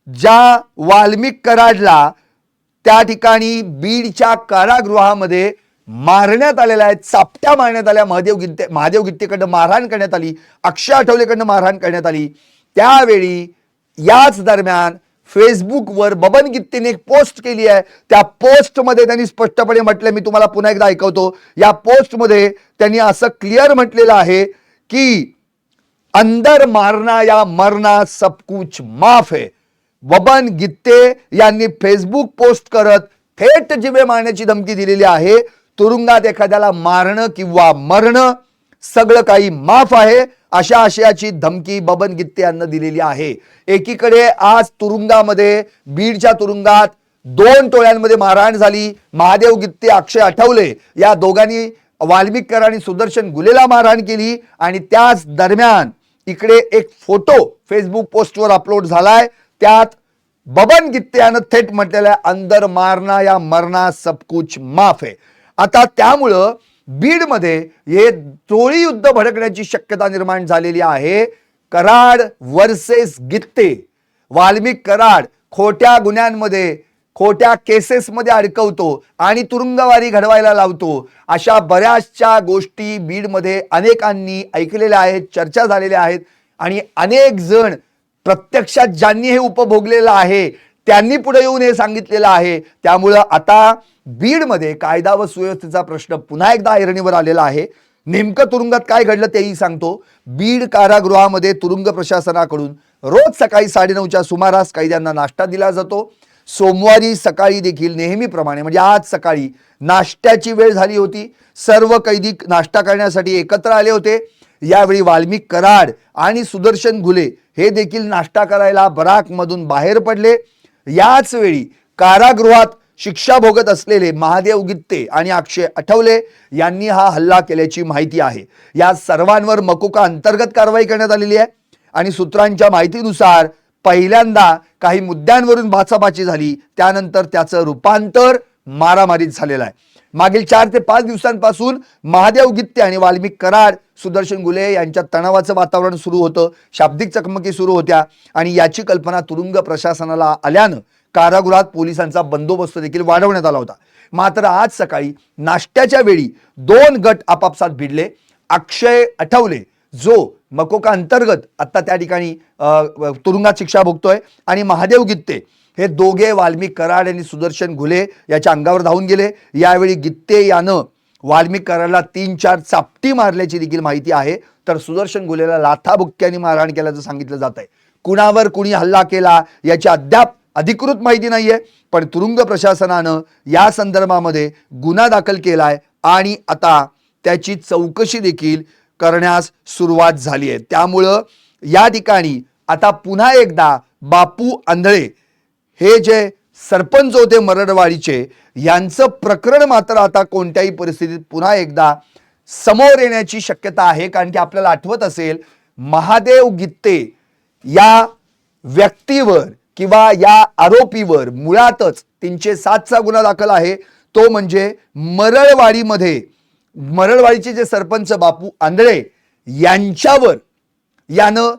ज्या वाल्मिक कराडला त्या ठिकाणी बीडच्या कारागृहामध्ये मारण्यात आलेला आहे, चापट्या मारण्यात आल्या. महादेव गित्तेकडनं मारहाण करण्यात आली, अक्षय आठवलेकडनं मारहाण करण्यात आली. त्यावेळी याच दरम्यान फेसबुकवर बबन गित्तेने एक पोस्ट केली आहे. त्या पोस्टमध्ये त्यांनी स्पष्टपणे म्हटलं, मी तुम्हाला पुन्हा एकदा ऐकवतो. या पोस्टमध्ये त्यांनी असं क्लिअर म्हटलेलं आहे की अंदर मारना या मरना सब कुछ माफ है. बबन गित्ते यांनी फेसबुक पोस्ट करत थेट जिवे मारण्याची धमकी दिलेली आहे. तुरुंगात एखाद्याला मारणं किंवा मरणं सगळं काही माफ आहे, अशा आशयाची धमकी बबन गित्ते यांना दिलेली आहे. एकीकडे आज तुरुंगामध्ये, बीडच्या तुरुंगात 2 टोळ्यांमध्ये मारहाण झाली. महादेव गित्ते, अक्षय आठवले या दोघांनी वाल्मिक कराड आणि सुदर्शन गुलेला मारहाण केली. आणि त्याच दरम्यान इकडे एक फोटो फेसबुक पोस्टवर अपलोड झालाय. त्यात बबन गित्ते यानं थेट म्हटलेलं आहे, अंदर मारना या मरना सब कुछ माफ है. आता त्यामुळं बीडमध्ये हे टोळी युद्ध भडकण्याची शक्यता निर्माण झालेली आहे. कराड वर्सेस गित्ते. वाल्मिक कराड खोट्या गुन्ह्यांमध्ये, खोट्या केसेसमध्ये अडकवतो आणि तुरुंगवारी घडवायला लावतो, अशा बऱ्याचशा गोष्टी बीडमध्ये अनेकांनी ऐकलेल्या आहेत, चर्चा झालेल्या आहेत. आणि अनेक जण प्रत्यक्षात ज्यांनी हे उपभोगलेलं आहे त्यांनी पुढे येऊन हे सांगितलेलं आहे. त्यामुळं आता बीडमध्ये कायदा व सुव्यवस्थेचा प्रश्न पुन्हा एकदा ऐरणीवर आलेला आहे. नेमकं तुरुंगात काय घडलं तेही सांगतो. बीड कारागृहामध्ये तुरुंग प्रशासनाकडून रोज सकाळी 9:30च्या सुमारास कैद्यांना नाश्ता दिला जातो. सोमवारी सकाळी देखील नेहमीप्रमाणे म्हणजे आज सकाळी नाश्त्याची वेळ झाली होती. सर्व कैदी नाश्ता करण्यासाठी एकत्र आले होते. यावेळी वाल्मिक कराड आणि सुदर्शन घुले हे देखील नाश्ता करायला बराकमधून बाहेर पडले. याच वेळी कारागृहात शिक्षा भोगत असलेले महादेव गित्ते आणि अक्षय आठवले यांनी हा हल्ला केल्याची माहिती आहे. या सर्वांवर मकोका अंतर्गत कारवाई करण्यात आलेली आहे. आणि सूत्रांच्या माहितीनुसार पहिल्यांदा काही मुद्द्यांवरून बाचाबाची झाली, त्यानंतर त्याचं रूपांतर मारामारीत झालेलं आहे. मागील 4 ते 5 दिवसांपासून महादेव गित्ते आणि वाल्मिक कराड, सुदर्शन गुले यांच्यात तणावाचं वातावरण सुरू होतं. शाब्दिक चकमकी सुरू होत्या आणि याची कल्पना तुरुंग प्रशासनाला आल्यानं कारागृहात पोलिसांचा बंदोबस्त देखील वाढवण्यात आला होता. मात्र आज सकाळी नाश्त्याच्या वेळी 2 गट आपापसात भिडले. अक्षय आठवले जो मकोका अंतर्गत आता त्या ठिकाणी तुरुंगात शिक्षा भोगतोय आणि महादेव गित्ते हे दोघे वाल्मिक कराड आणि सुदर्शन घुले याच्या अंगावर धावून गेले. यावेळी गित्ते यानं वाल्मिक कराडला 3-4 चापटी मारल्याची देखील माहिती आहे. तर सुदर्शन घुलेला लाथाबुक्क्यांनी मारहाण केल्याचं सांगितलं जात आहे. कुणावर कुणी हल्ला केला याची अद्याप अधिकृत माहिती नाहीये, पण तुरुंग प्रशासनानं या संदर्भामध्ये गुन्हा दाखल केलाय आणि आता त्याची चौकशी देखील करण्यास सुरुवात झाली आहे. त्यामुळं या ठिकाणी आता पुन्हा एकदा बापू आंधळे हे जे सरपंच होते मरडवाडीचे यांचं प्रकरण मात्र आता कोणत्याही परिस्थितीत पुन्हा एकदा समोर येण्याची शक्यता आहे. कारण की आपल्याला आठवत असेल, महादेव गित्ते या व्यक्तीवर किंवा या आरोपीवर मुळातच 307चा गुन्हा दाखल आहे. तो म्हणजे मरळवाडीचे जे सरपंच बापू आंधळे यांच्यावर यानं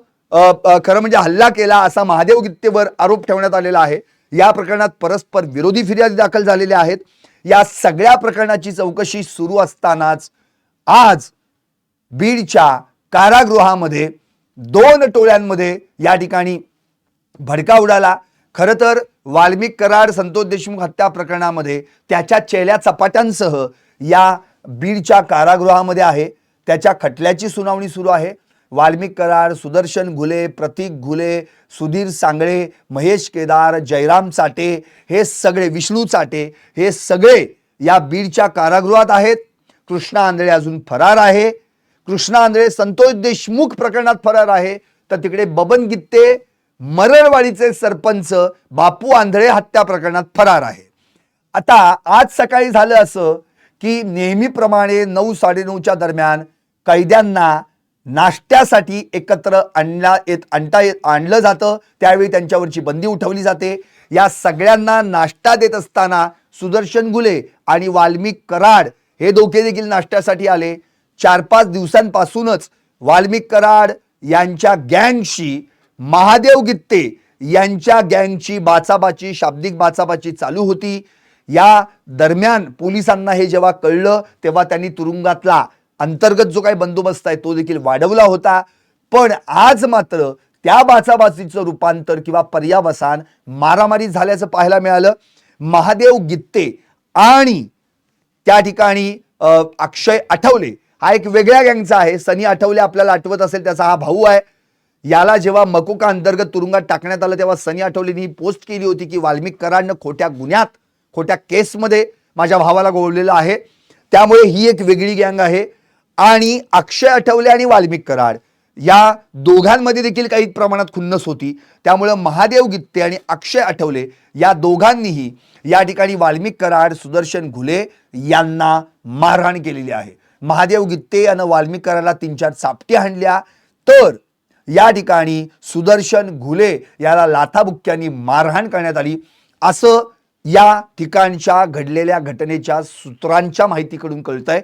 खरं म्हणजे हल्ला केला असा महादेव गित्तेवर आरोप ठेवण्यात आलेला आहे. या प्रकरणात परस्पर विरोधी फिर्यादी दाखल झालेल्या आहेत. या सगळ्या प्रकरणाची चौकशी सुरू असतानाच आज बीडच्या कारागृहामध्ये 2 टोळ्यांमध्ये या ठिकाणी भडका उडाला. खरं तर वाल्मिक कराड संतोष देशमुख हत्या प्रकरणामध्ये त्याच्या चेल्या चपाट्यांसह या बीडच्या कारागृहामध्ये आहे. त्याच्या खटल्याची सुनावणी सुरू आहे. वाल्मिक कराड, सुदर्शन घुले, प्रतीक घुले, सुधीर सांगळे, महेश केदार, जयराम चाटे हे सगळे, विष्णू चाटे हे सगळे या बीडच्या कारागृहात आहेत. कृष्णा आंधळे अजून फरार आहे. कृष्णा आंधळे संतोष देशमुख प्रकरणात फरार आहे. तर तिकडे बबन गित्ते मरळवाडीचे सरपंच बापू आंधळे हत्या प्रकरणात फरार आहे. आता आज सकाळी झालं असं की नेहमीप्रमाणे 9-9:30च्या दरम्यान कैद्यांना नाश्त्यासाठी एकत्र आणलं जातं, त्यावेळी त्यांच्यावरची बंदी उठवली जाते. या सगळ्यांना नाश्ता देत असताना सुदर्शन घुले आणि वाल्मिक कराड हे दोघे देखील नाश्त्यासाठी आले. 4-5 दिवसांपासूनच वाल्मिक कराड यांच्या गँगशी महादेव गित्ते यांच्या गँगची बाचाबाची, शाब्दिक बाचाबाची चालू होती. या दरम्यान पोलिसांना हे जेव्हा कळलं तेव्हा त्यांनी तुरुंगातला अंतर्गत जो काही बंदोबस्त आहे तो देखील वाढवला होता. पण आज मात्र त्या बाचाबाचीचं रूपांतर किंवा पर्यावसान मारामारी झाल्याचं पाहायला मिळालं. महादेव गित्ते आणि त्या ठिकाणी अक्षय आठवले हा एक वेगळ्या गँगचा आहे. सनी आठवले आपल्याला आठवत असेल, त्याचा हा भाऊ आहे. याला जेव्हा मकोका अंतर्गत तुरुंगात टाकण्यात आलं तेव्हा सनी आठवलेंनी पोस्ट केली होती की वाल्मिक कराडनं खोट्या गुन्ह्यात, खोट्या केसमध्ये माझ्या भावाला गोवलेलं आहे, त्यामुळे ही एक वेगळी गँग आहे. आणि अक्षय आठवले आणि वाल्मिक कराड या दोघांमध्ये देखील काही प्रमाणात खुन्नस होती. त्यामुळे महादेव गित्ते आणि अक्षय आठवले या दोघांनीही या ठिकाणी वाल्मिक कराड, सुदर्शन घुले यांना मारहाण केलेली आहे. महादेव गित्ते यानं वाल्मिक कराडला 3-4 चापटी हाणल्या, तर या ठिकाणी सुदर्शन घुले याला लाथाबुक्क्यांनी मारहाण करण्यात आली, असं या ठिकाणच्या घडलेल्या घटनेच्या सूत्रांच्या माहितीकडून कळतंय.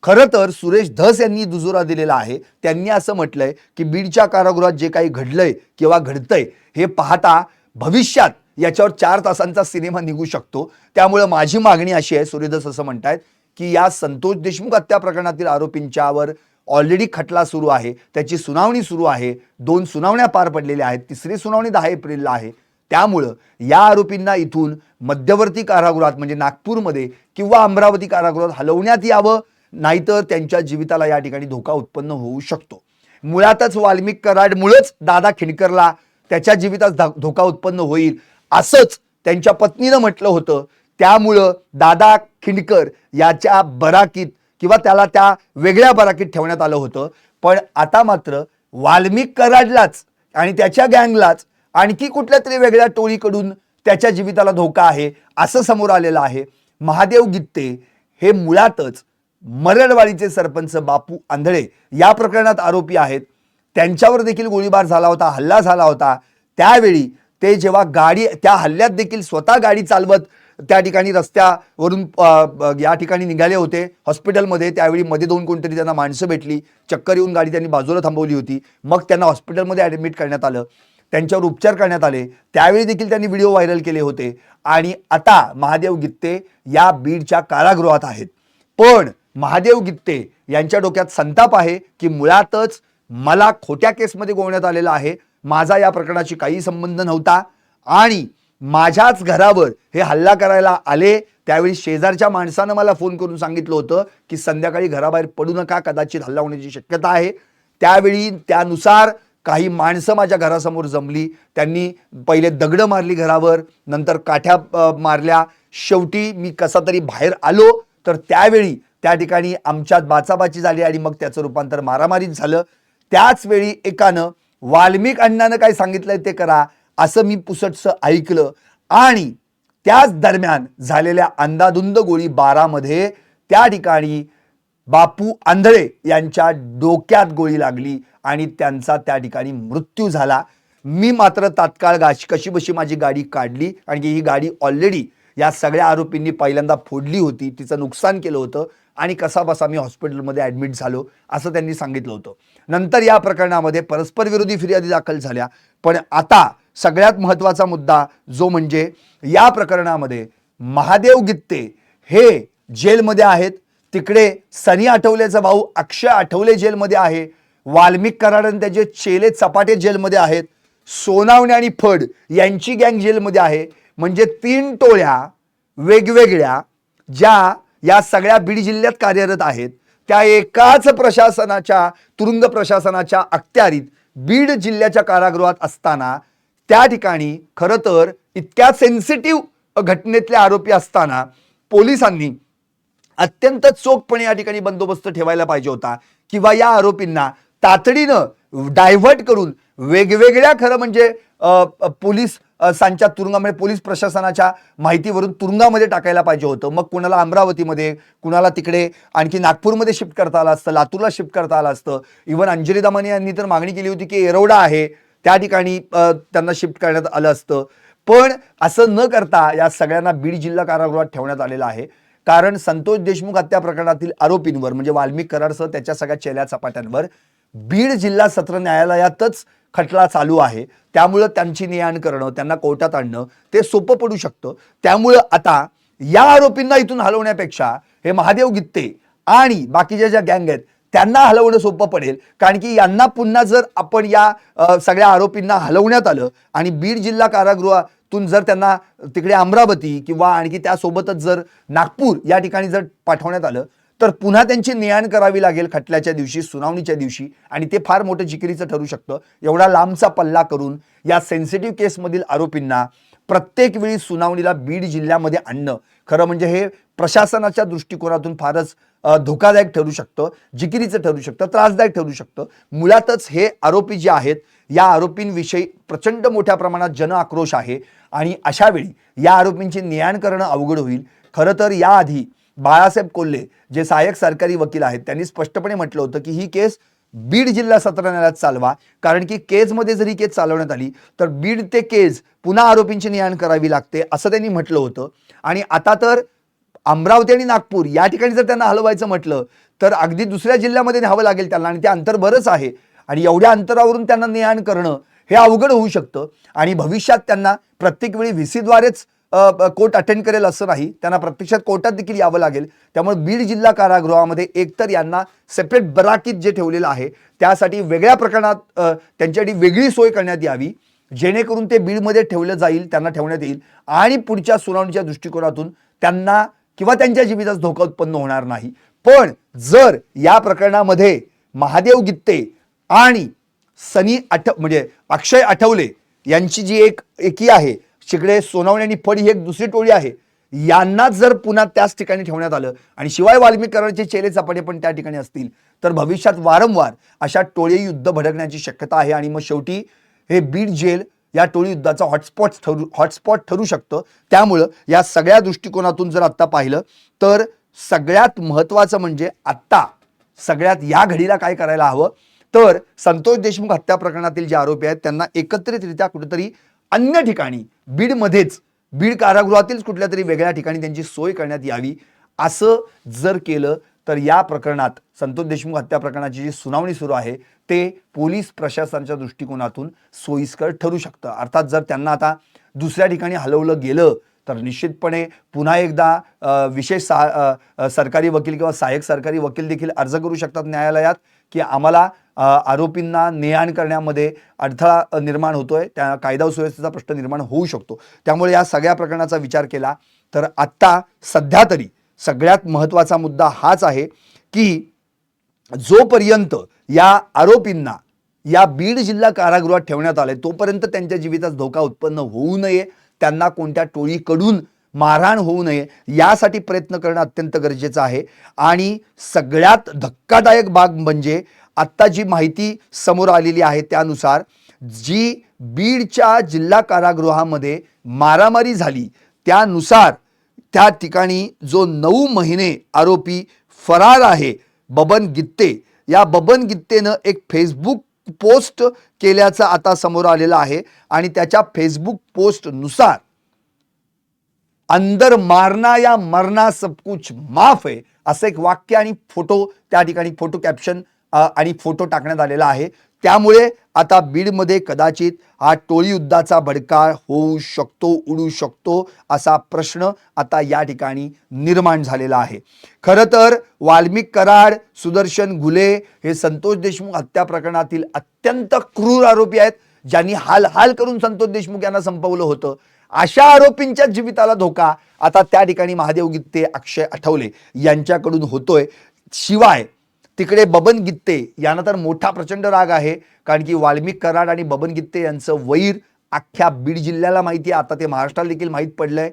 खरं तर सुरेश धस यांनी दुजोरा दिलेला आहे. त्यांनी असं म्हटलंय की बीडच्या कारागृहात जे काही घडलंय किंवा घडतंय हे पाहता भविष्यात याच्यावर 4 तासांचा सिनेमा निघू शकतो. त्यामुळे माझी मागणी अशी आहे, सुरेश धस असं म्हणतायत की या संतोष देशमुख हत्या प्रकरणातील आरोपींच्यावर ऑलरेडी खटला सुरू आहे, त्याची सुनावणी सुरू आहे. 2 सुनावण्या पार पडलेल्या आहेत, 3री सुनावणी 10 एप्रिलला आहे. त्यामुळं या आरोपींना इथून मध्यवर्ती कारागृहात म्हणजे नागपूरमध्ये किंवा अमरावती कारागृहात हलवण्यात यावं, नाहीतर त्यांच्या जीविताला या ठिकाणी धोका उत्पन्न होऊ शकतो. मुळातच वाल्मिक कराडमुळेच दादा खिंडकरला त्याच्या जीवितात धोका उत्पन्न होईल असंच त्यांच्या पत्नीनं म्हटलं होतं. त्यामुळं दादा खिंडकर याच्या बराकीत किंवा त्याला त्या वेगळ्या बराकीत ठेवण्यात आलं होतं. पण आता मात्र वाल्मिक कराडलाच आणि त्याच्या गँगलाच आणखी कुठल्या तरी वेगळ्या टोळीकडून त्याच्या जीविताला धोका आहे असं समोर आलेलं आहे. महादेव गित्ते हे मुळातच मरडवाडीचे सरपंच बापू आंधळे या प्रकरणात आरोपी आहेत. त्यांच्यावर देखील गोळीबार झाला होता, हल्ला झाला होता. त्यावेळी ते जेव्हा त्या हल्ल्यात देखील स्वतः गाडी चालवत त्या ठिकाणी रस्त्यावरून या ठिकाणी निघाले होते हॉस्पिटलमध्ये. त्यावेळी मध्ये 2 कोणतरी त्यांना माणसं भेटली, चक्कर येऊन गाडी त्यांनी बाजूला थांबवली होती. मग त्यांना हॉस्पिटलमध्ये ॲडमिट करण्यात आलं, त्यांच्यावर उपचार करण्यात आले. त्यावेळी देखील त्यांनी व्हिडिओ व्हायरल केले होते. आणि आता महादेव गित्ते या बीडच्या कारागृहात आहेत. पण महादेव गित्ते यांच्या डोक्यात संताप आहे की मुळातच मला खोट्या केसमध्ये गोवण्यात आलेला आहे, माझा या प्रकरणाशी काही संबंध नव्हता आणि माझ्याच घरावर हे हल्ला करायला आले. त्यावेळी शेजारच्या माणसानं मला फोन करून सांगितलं होतं की संध्याकाळी घराबाहेर पडू नका, कदाचित हल्ला होण्याची शक्यता आहे. त्यावेळी त्यानुसार काही माणसं माझ्या घरासमोर जमली. त्यांनी पहिले दगडं मारली घरावर, नंतर काठ्या मारल्या. शेवटी मी कसा तरी बाहेर आलो, तर त्यावेळी त्या ठिकाणी आमच्यात बाचाबाची झाली आणि मग त्याचं रूपांतर मारामारीत झालं. त्याच वेळी एकानं वाल्मिक अण्णानं काय सांगितलंय ते करा असं मी पुसटसं ऐकलं आणि त्याच दरम्यान झालेल्या अंदाधुंद गोळीबारामध्ये त्या ठिकाणी बापू आंधळे यांच्या डोक्यात गोळी लागली आणि त्यांचा त्या ठिकाणी मृत्यू झाला. मी मात्र तात्काळ कशीबशी माझी गाडी काढली आणि ही गाडी ऑलरेडी या सगळ्या आरोपींनी पहिल्यांदा फोडली होती, तिचं नुकसान केलं होतं आणि कसाबसा मी हॉस्पिटलमध्ये ॲडमिट झालो असं त्यांनी सांगितलं होतं. नंतर या प्रकरणामध्ये परस्पर विरोधी फिर्यादी दाखल झाल्या. पण आता सगळ्यात महत्त्वाचा मुद्दा जो म्हणजे या प्रकरणामध्ये महादेव गित्ते हे जेलमध्ये आहेत, तिकडे सनी आठवलेचा भाऊ अक्षय आठवले जेलमध्ये आहे, वाल्मिक कराड आणि त्याचे चेले चपाटे जेलमध्ये आहेत, सोनावणे आणि फड यांची गँग जेलमध्ये आहे. म्हणजे 3 टोळ्या वेगवेगळ्या ज्या या सगळ्या बीड जिल्ह्यात कार्यरत आहेत, त्या एकाच प्रशासनाच्या तुरुंग प्रशासनाच्या अखत्यारीत बीड जिल्ह्याच्या कारागृहात असताना त्या ठिकाणी खरं तर इतक्या सेन्सिटिव्ह घटनेतले आरोपी असताना पोलिसांनी अत्यंत चोखपणे या ठिकाणी बंदोबस्त ठेवायला पाहिजे होता किंवा या आरोपींना तातडीनं डायव्हर्ट करून वेगवेगळ्या खरं म्हणजे पोलीस सांच्या तुरुंगामध्ये पोलीस प्रशासनाच्या माहितीवरून तुरुंगामध्ये टाकायला पाहिजे होतं. मग कुणाला अमरावतीमध्ये, कुणाला तिकडे आणखी नागपूरमध्ये शिफ्ट करता आलं असतं, लातूरला शिफ्ट करता आलं असतं. इव्हन अंजली दमानी यांनी तर मागणी केली होती की येरवडा आहे त्या ठिकाणी त्यांना शिफ्ट करण्यात आलं असतं. पण असं न करता या सगळ्यांना बीड जिल्हा कारागृहात ठेवण्यात आलेलं आहे. कारण संतोष देशमुख हत्या प्रकरणातील आरोपींवर म्हणजे वाल्मिक कराडसह त्याच्या सगळ्या चेल्या चपाट्यांवर बीड जिल्हा सत्र न्यायालयातच खटला चालू आहे. त्यामुळं त्यांची ने-आण करणं, त्यांना कोर्टात आणणं ते सोपं पडू शकतं. त्यामुळं आता या आरोपींना इथून हलवण्यापेक्षा हे महादेव गित्ते आणि बाकीच्या ज्या गँग आहेत त्यांना हलवणं सोपं पडेल. कारण की यांना पुन्हा जर आपण या सगळ्या आरोपींना हलवण्यात आलं आणि बीड जिल्हा कारागृहातून जर त्यांना तिकडे अमरावती किंवा आणखी त्यासोबतच जर नागपूर या ठिकाणी जर पाठवण्यात आलं तर पुन्हा त्यांची ने-आण करावी लागेल खटल्याच्या दिवशी, सुनावणीच्या दिवशी, आणि ते फार मोठं जिकिरीचं ठरू शकतं. एवढा लांबचा पल्ला करून या सेन्सिटिव्ह केसमधील आरोपींना प्रत्येक वेळी सुनावणीला बीड जिल्ह्यामध्ये आणणं खरं म्हणजे हे प्रशासनाच्या दृष्टिकोनातून फारच धोकादायक ठरू शकतं, जिकिरीचं ठरू शकतं, त्रासदायक ठरू शकतं. मुळातच हे आरोपी जे आहेत या आरोपींविषयी प्रचंड मोठ्या प्रमाणात जन आक्रोश आहे आणि अशा वेळी या आरोपींची ने-आण करणं अवघड होईल. खरं तर याआधी बाळासाहेब कोल्हे जे सहाय्यक सरकारी वकील आहेत त्यांनी स्पष्टपणे म्हटलं होतं की ही केस बीड जिल्हा सत्र न्यायालयात चालवा. कारण की केजमध्ये जर ही केस चालवण्यात आली तर बीड ते केज पुन्हा आरोपींची ने-आण करावी लागते असं त्यांनी म्हटलं होतं. आणि आता तर अमरावती आणि नागपूर या ठिकाणी जर त्यांना हलवायचं म्हटलं तर अगदी दुसऱ्या जिल्ह्यामध्ये न्यावं लागेल त्यांना आणि ते अंतर बरंच आहे आणि एवढ्या अंतरावरून त्यांना ने-आण करणं हे अवघड होऊ शकतं. आणि भविष्यात त्यांना प्रत्येक वेळी व्हीसीद्वारेच कोर्ट अटेंड करेल असं नाही, त्यांना प्रत्यक्षात कोर्टात देखील यावं लागेल. त्यामुळे बीड जिल्हा कारागृहामध्ये एकतर यांना सेपरेट बराकीत जे ठेवलेलं आहे त्यासाठी वेगळ्या प्रकरणात त्यांच्यासाठी वेगळी सोय करण्यात यावी जेणेकरून ते बीडमध्ये ठेवलं जाईल, त्यांना ठेवण्यात येईल आणि पुढच्या सुनावणीच्या दृष्टिकोनातून त्यांना किंवा त्यांच्या जीवितास धोका उत्पन्न होणार नाही. पण जर या प्रकरणामध्ये महादेव गित्ते आणि म्हणजे अक्षय आठवले यांची जी एकी आहे, तिकडे सोनावणे आणि फड ही एक दुसरी टोळी आहे, यांना जर पुन्हा त्याच ठिकाणी ठेवण्यात आलं आणि शिवाय वाल्मिक कराडचे चेले चपाटे पण त्या ठिकाणी असतील तर भविष्यात वारंवार अशा टोळी युद्ध भडकण्याची शक्यता आहे आणि मग शेवटी हे बीड जेल या टोळी युद्धाचा हॉटस्पॉट ठरू शकतं. त्यामुळं या सगळ्या दृष्टिकोनातून जर आत्ता पाहिलं तर सगळ्यात महत्त्वाचं म्हणजे आत्ता सगळ्यात या घडीला काय करायला हवं तर संतोष देशमुख हत्या प्रकरणातील जे आरोपी आहेत त्यांना एकत्रितरित्या कुठेतरी अन्य ठिकाणी बीडमध्येच बीड कारागृहातील कुठल्या तरी वेगळ्या ठिकाणी त्यांची सोय करण्यात यावी. असं जर केलं तर या प्रकरणात संतोष देशमुख हत्या प्रकरणाची जी सुनावणी सुरू आहे ते पोलीस प्रशासनाच्या दृष्टिकोनातून सोयीस्कर ठरू शकतं. अर्थात जर त्यांना आता दुसऱ्या ठिकाणी हलवलं गेलं तर निश्चितपणे पुन्हा एकदा विशेष सरकारी वकील किंवा सहाय्यक सरकारी वकील देखील अर्ज करू शकतात न्यायालयात की आम्हाला आरोपींना ने-आण करण्यामध्ये अडथळा निर्माण होतोय, त्या कायदा सुव्यवस्थेचा प्रश्न निर्माण होऊ शकतो. त्यामुळे या सगळ्या प्रकरणाचा विचार केला तर आत्ता सध्या तरी सगळ्यात महत्त्वाचा मुद्दा हाच आहे की जोपर्यंत या आरोपींना या बीड जिल्हा कारागृहात ठेवण्यात आले तोपर्यंत त्यांच्या जीवितास धोका उत्पन्न होऊ नये, त्यांना कोणत्या टोळीकडून मारहाण होऊ नये यासाठी प्रयत्न करणं अत्यंत गरजेचं आहे. आणि सगळ्यात धक्कादायक बाब म्हणजे आत्ता जी माहिती समोर आलेली आहे त्यानुसार जी बीडच्या जिल्हा कारागृहामध्ये मारामारी झाली त्यानुसार त्या ठिकाणी जो 9 महिने आरोपी फरार आहे बबन गित्ते, या बबन गित्तेनं एक फेसबुक पोस्ट केल्याचं आता समोर आलेलं आहे आणि त्या फेसबुक पोस्टनुसार अंदर मारना या मरना सब कुछ माफ है असं एक वाक्य आणि फोटो त्या ठिकाणी फोटो कॅप्शन आणि फोटो टाकण्यात आलेला आहे. त्यामुळे आता बीडमध्ये कदाचित हा टोळी युद्धाचा भडका होऊ शकतो, उडू शकतो असा प्रश्न आता या ठिकाणी निर्माण झालेला आहे. खरं तर वाल्मिक कराड, सुदर्शन घुले हे संतोष देशमुख हत्या प्रकरणातील अत्यंत क्रूर आरोपी आहेत ज्यांनी हाल करून संतोष देशमुख यांना संपवलं होतं. अशा आरोपींच्या जीविताला धोका आता त्या ठिकाणी महादेव गित्ते, अक्षय आठवले यांच्याकडून होतोय. शिवाय तिकडे बबन गित्ते यांना तर मोठा प्रचंड राग आहे कारण की वाल्मिक कराड आणि बबन गित्ते यांचं वैर अख्ख्या बीड जिल्ह्याला माहिती आहे, आता ते महाराष्ट्राला देखील माहीत पडलंय.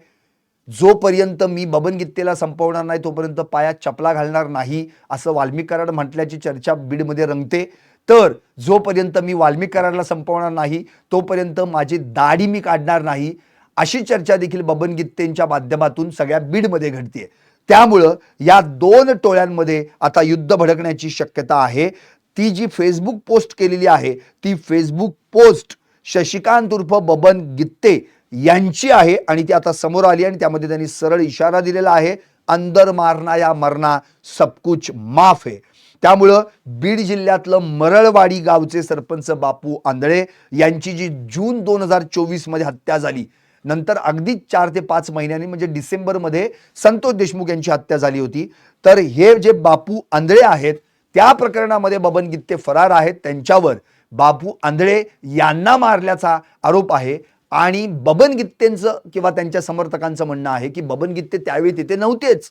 जोपर्यंत मी बबन गित्तेला संपवणार नाही तोपर्यंत पायात चपला घालणार नाही असं वाल्मिक कराड म्हटल्याची चर्चा बीडमध्ये रंगते. तर जोपर्यंत मी वाल्मिक कराडला संपवणार नाही तोपर्यंत माझी दाढी मी काढणार नाही, अशी चर्चा देखील बबन गित्तेंच्या माध्यमातून सगळ्या बीडमध्ये घडते. त्यामुळं या दोन टोळ्यांमध्ये आता युद्ध भडकण्याची शक्यता आहे. ती जी फेसबुक पोस्ट केलेली आहे ती फेसबुक पोस्ट शशिकांत उर्फ बबन गित्ते यांची आहे आणि ती आता समोर आली आणि त्यामध्ये त्यांनी सरळ इशारा दिलेला आहे, अंदर मारना या मरना सब कुछ माफ है. त्यामुळं बीड जिल्ह्यातलं मरळवाडी गावचे सरपंच बापू आंधळे यांची जी जून 2024 मध्ये हत्या झाली, नंतर अगदी 4 ते 5 महिन्यांनी म्हणजे डिसेंबरमध्ये संतोष देशमुख यांची हत्या झाली होती. तर हे जे बापू आंधळे आहेत त्या प्रकरणामध्ये बबन गित्ते फरार आहेत. त्यांच्यावर बापू आंधळे यांना मारल्याचा आरोप आहे आणि बबन गित्तेंचं किंवा त्यांच्या समर्थकांचं म्हणणं आहे की बबन गित्ते त्यावेळी तिथे नव्हतेच.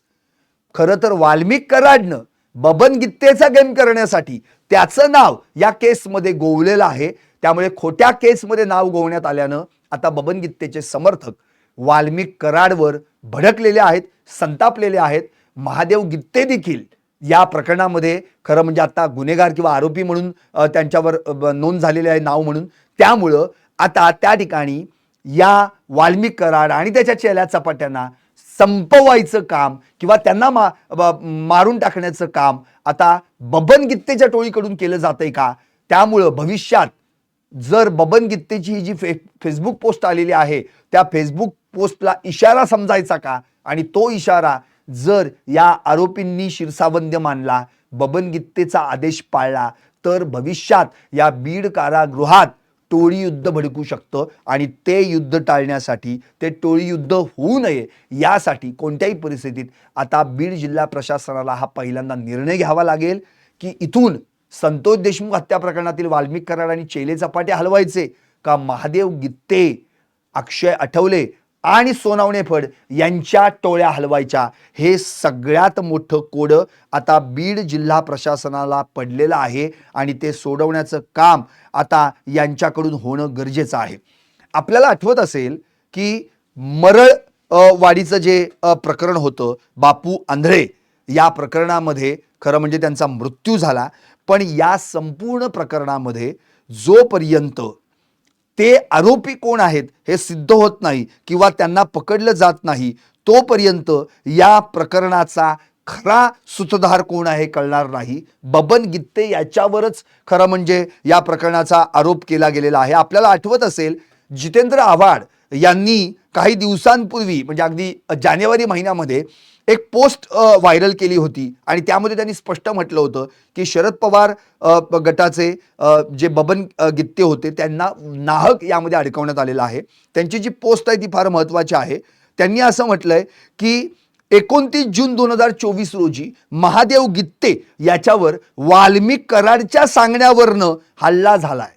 खरं तर वाल्मिक कराडनं बबन गित्तेचा गेम करण्यासाठी त्याचं नाव या केसमध्ये गोवलेलं आहे. त्यामुळे खोट्या केसमध्ये नाव गोवण्यात आल्यानं आता बबन गित्तेचे समर्थक वाल्मिक कराडवर भडकलेले आहेत, संतापलेले आहेत. महादेव गित्ते देखील या प्रकरणामध्ये खरं म्हणजे आता गुन्हेगार किंवा आरोपी म्हणून त्यांच्यावर नोंद झालेले आहे नाव म्हणून. त्यामुळं आता त्या ठिकाणी या वाल्मिक कराड आणि त्याच्या चेल्या चपाट्यांना संपवायचं काम किंवा त्यांना मारून टाकण्याचं काम आता बबन गित्तेच्या टोळीकडून केलं जातंय का? त्यामुळं भविष्यात जर बबन गित्तेची ही जी फेसबुक पोस्ट आलेली आहे त्या फेसबुक पोस्टला इशारा समजायचा का? आणि तो इशारा जर या आरोपींनी शिरसावंद्य मानला, बबन गित्तेचा आदेश पाळला, तर भविष्यात या बीड कारागृहात टोळी युद्ध भडकू शकतं आणि ते युद्ध टाळण्यासाठी, ते टोळी युद्ध होऊ नये यासाठी कोणत्याही परिस्थितीत आता बीड जिल्हा प्रशासनाला हा पहिल्यांदा निर्णय घ्यावा लागेल की इथून संतोष देशमुख हत्या प्रकरणातील वाल्मिक कराड आणि चेले चपाटे हलवायचे का महादेव गित्ते, अक्षय आठवले आणि सोनावणे फड यांच्या टोळ्या हलवायच्या? हे सगळ्यात मोठं कोडं आता बीड जिल्हा प्रशासनाला पडलेलं आहे आणि ते सोडवण्याचं काम आता यांच्याकडून होणं गरजेचं आहे. आपल्याला आठवत असेल की मरळ वाडीचं जे प्रकरण होतं, बापू आंधळे या प्रकरणामध्ये खरं म्हणजे त्यांचा मृत्यू झाला. पण या संपूर्ण प्रकरणामध्ये जोपर्यंत ते आरोपी कोण आहेत हे सिद्ध होत नाही किंवा त्यांना पकडलं जात नाही तोपर्यंत या प्रकरणाचा खरा सूत्रधार कोण आहे कळणार नाही. बबन गित्ते याच्यावरच खरं म्हणजे या प्रकरणाचा आरोप केला गेलेला आहे. आपल्याला आठवत असेल जितेंद्र आव्हाड यांनी काही दिवसांपूर्वी म्हणजे अगदी जानेवारी महिन्यामध्ये एक पोस्ट व्हायरल केली होती आणि त्यामध्ये त्यांनी स्पष्ट म्हटलं होतं की शरद पवार गटाचे जे बबन गित्ते होते त्यांना नाहक यामध्ये अडकवण्यात आलेलं आहे. त्यांची जी पोस्ट आहे ती फार महत्त्वाची आहे. त्यांनी असं म्हटलंय की 29 जून 2024 रोजी महादेव गित्ते याच्यावर वाल्मिक कराडच्या सांगण्यावरनं हल्ला झालाय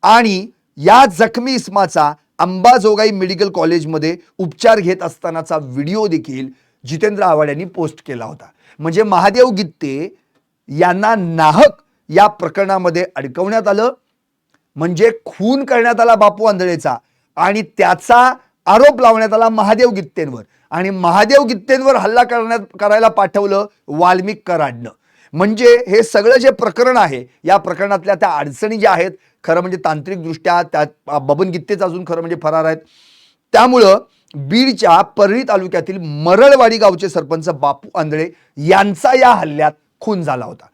आणि या जखमी इस्माचा अंबाजोगाई मेडिकल कॉलेजमध्ये उपचार घेत असतानाचा व्हिडिओ देखील जितेंद्र आव्हाड यांनी पोस्ट केला होता. म्हणजे महादेव गित्ते यांना नाहक या प्रकरणामध्ये अडकवण्यात आलं, म्हणजे खून करण्यात आला बापू आंधळेचा आणि त्याचा आरोप लावण्यात आला महादेव गित्तेंवर आणि महादेव गित्तेंवर हल्ला करायला पाठवलं वाल्मिक कराडनं. म्हणजे हे सगळं जे प्रकरण आहे या प्रकरणातल्या त्या अडचणी ज्या आहेत खरं म्हणजे तांत्रिकदृष्ट्या त्या बबन गित्तेच अजून खरं म्हणजे फरार आहेत. त्यामुळं बीडच्या परळी तालुक्यातील मरळवाडी गावचे सरपंच बापू आंधळे यांचा या हल्ल्यात खून झाला होता.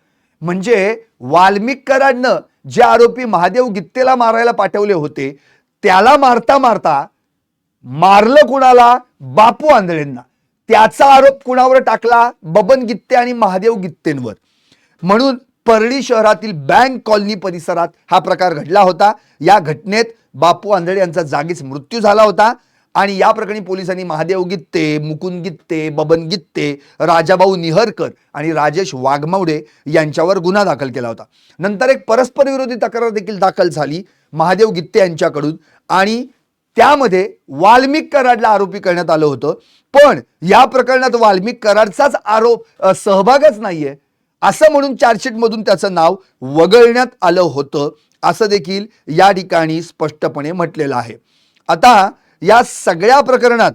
म्हणजे वाल्मिक कराडनं जे आरोपी महादेव गित्तेला मारायला पाठवले होते त्याला मारता मारता मारलं कुणाला? बापू आंधळेंना. त्याचा आरोप कुणावर टाकला? बबन गित्ते आणि महादेव गित्तेंवर. म्हणून परळी शहरातील बँक कॉलनी परिसरात हा प्रकार घडला होता. या घटनेत बापू आंधळे यांचा जागीच मृत्यू झाला होता आणि या प्रकरणी पोलिसांनी महादेव गित्ते, मुकुंद गित्ते, बबन गित्ते, राजाभाऊ निहरकर आणि राजेश वाघमावडे यांच्यावर गुन्हा दाखल केला होता. नंतर एक परस्पर विरोधी तक्रार देखील दाखल झाली महादेव गित्ते यांच्याकडून आणि त्यामध्ये वाल्मिक कराडला आरोपी करण्यात आलं होतं. पण या प्रकरणात वाल्मिक कराडचाच आरोप सहभागच नाहीये असं म्हणून चार्जशीट मधून त्याचं नाव वगळण्यात आलं होतं असं देखील या ठिकाणी स्पष्टपणे म्हटलेलं आहे. आता या सगळ्या प्रकरणात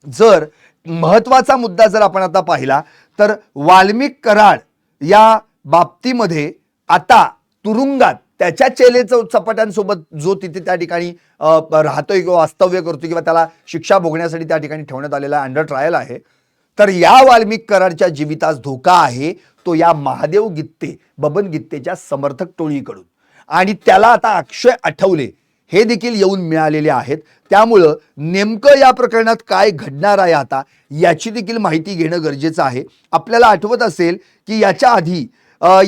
जर महत्वाचा मुद्दा जर आपण आता पाहिला तर वाल्मिक कराड या बाबतीमध्ये आता तुरुंगात त्याच्या चेलेचं चपाट्यांसोबत जो तिथे त्या ठिकाणी राहतोय किंवा वास्तव्य करतोय किंवा त्याला शिक्षा भोगण्यासाठी त्या ठिकाणी ठेवण्यात आलेला अंडर ट्रायल आहे, तर या वाल्मिक कराडच्या जीवितास धोका आहे तो या महादेव गित्ते, बबन गित्तेच्या समर्थक टोळीकडून. आणि त्याला आता अक्षय आठवले हे देखील येऊन मिळालेले आहेत. त्यामुळं नेमकं या प्रकरणात काय घडणार आहे आता याची देखील माहिती घेणं गरजेचं आहे. आपल्याला आठवत असेल की याच्या आधी